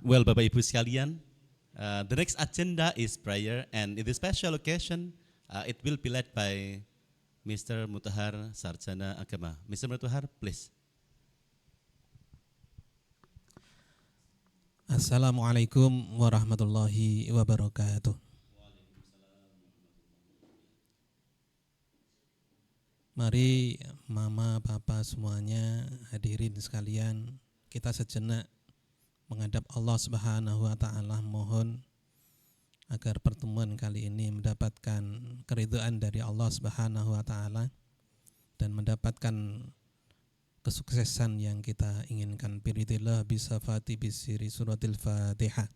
Well, Bapak Ibu sekalian, the next agenda is prayer, and in this special occasion, it will be led by Mr. Mutahar, Sarjana Agama. Mr. Mutahar, please. Assalamualaikum warahmatullahi wabarakatuh. Mari Mama, Papa semuanya, hadirin sekalian, kita sejenak menghadap Allah Subhanahu wa taala, mohon agar pertemuan kali ini mendapatkan keridhaan dari Allah Subhanahu wa taala dan mendapatkan kesuksesan yang kita inginkan. Biridillah bisafati bisiri suratil Fatihah.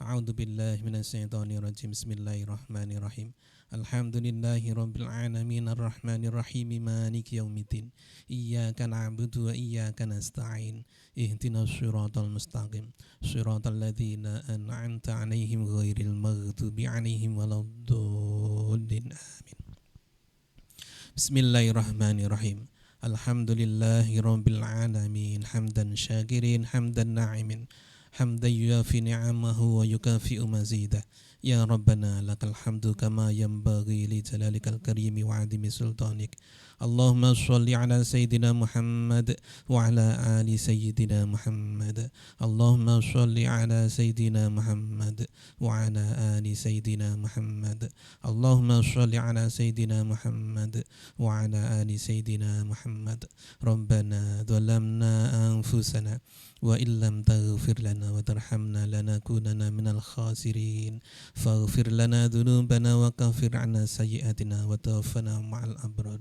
A'udzu billahi minasyaitonir rajim. Bismillahirrahmanirrahim. Alhamdulillahi rabbil alamin arrahmanir rahim maliki yaumiddin. Iyyaka na'budu wa iyyaka nasta'in. Ihdinas siratal mustaqim. Siratal ladzina an'amta 'alaihim ghairil maghdubi 'alaihim waladdallin. Amin. Bismillahirrahmanirrahim. Alhamdulillahi rabbil alamin hamdan syakirin hamdan na'imin hamdan yuafi ni'amahu wa yukafi'u mazidah. Ya Rabbana lakal hamdu kama yanbaghi li jalalikal karimi wa 'azimi sultanik. Allahumma shalli ala sayyidina Muhammad wa ala ali sayyidina Muhammad. Allahumma shalli ala sayyidina Muhammad wa ala ali sayyidina Muhammad. Allahumma shalli ala sayyidina Muhammad wa ala ali sayyidina Muhammad. Rabbana dhalamna anfusana wa illam taghfir lana wa tarhamna lanakunanna minal khasirin. فاغفر لنا ذنوبنا وكفر عنا سيئاتنا وتوفنا مع الأبرار.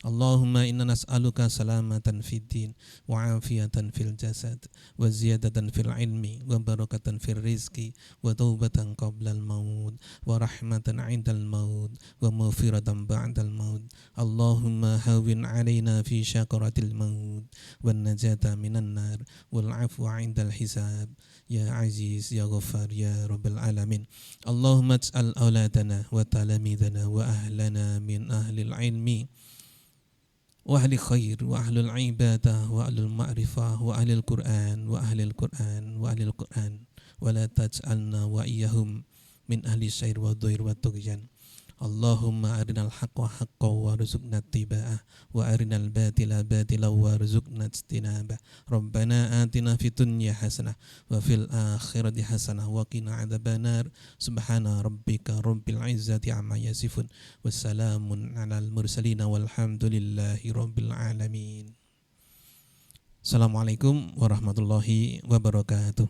اللهم إنا نسألك سلامة في الدين وعافية في الجسد وزيادة في العلم وبركة في الرزق وتوبة قبل الموت ورحمة عند الموت ومغفرة بعد الموت. اللهم هون علينا في شكرة الموت والنجاة من النار والعفو عند الحساب يا عزيز يا غفار يا رب العالمين. اللهم اجعل أولادنا وتلاميذنا وأهلنا من أهل العلم وأهل الخير وأهل العبادة وأهل المعرفة وأهل القرآن وأهل القرآن ولا تجعلنا وإياهم من أهل الشر والضير والطغيان. اللهم أرنا الحق حقا وارزقنا اتباعه وأرنا الباطل باطلا وارزقنا اجتنابه. ربنا آتنا في الدنيا حسنة وفي الآخرة حسنة وقنا عذاب النار. سبحان ربك رب العزة عما يصفون والسلام على المرسلين والحمد لله رب العالمين. Assalamualaikum warahmatullahi wabarakatuh.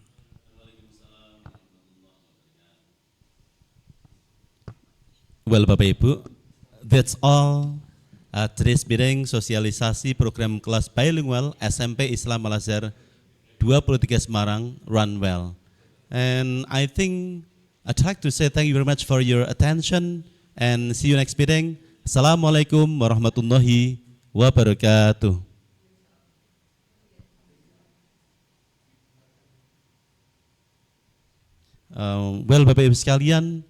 Well, Bapak Ibu, that's all today's meeting sosialisasi program kelas bilingual SMP Islam Al-Azhar 23 Semarang run well. And I think I'd like to say thank you very much for your attention and see you next meeting. Assalamualaikum warahmatullahi wabarakatuh. Well, Bapak Ibu sekalian,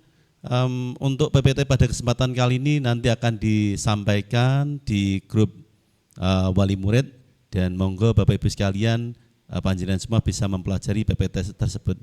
untuk PPT pada kesempatan kali ini nanti akan disampaikan di grup wali murid dan monggo Bapak Ibu sekalian panjenengan semua bisa mempelajari PPT tersebut.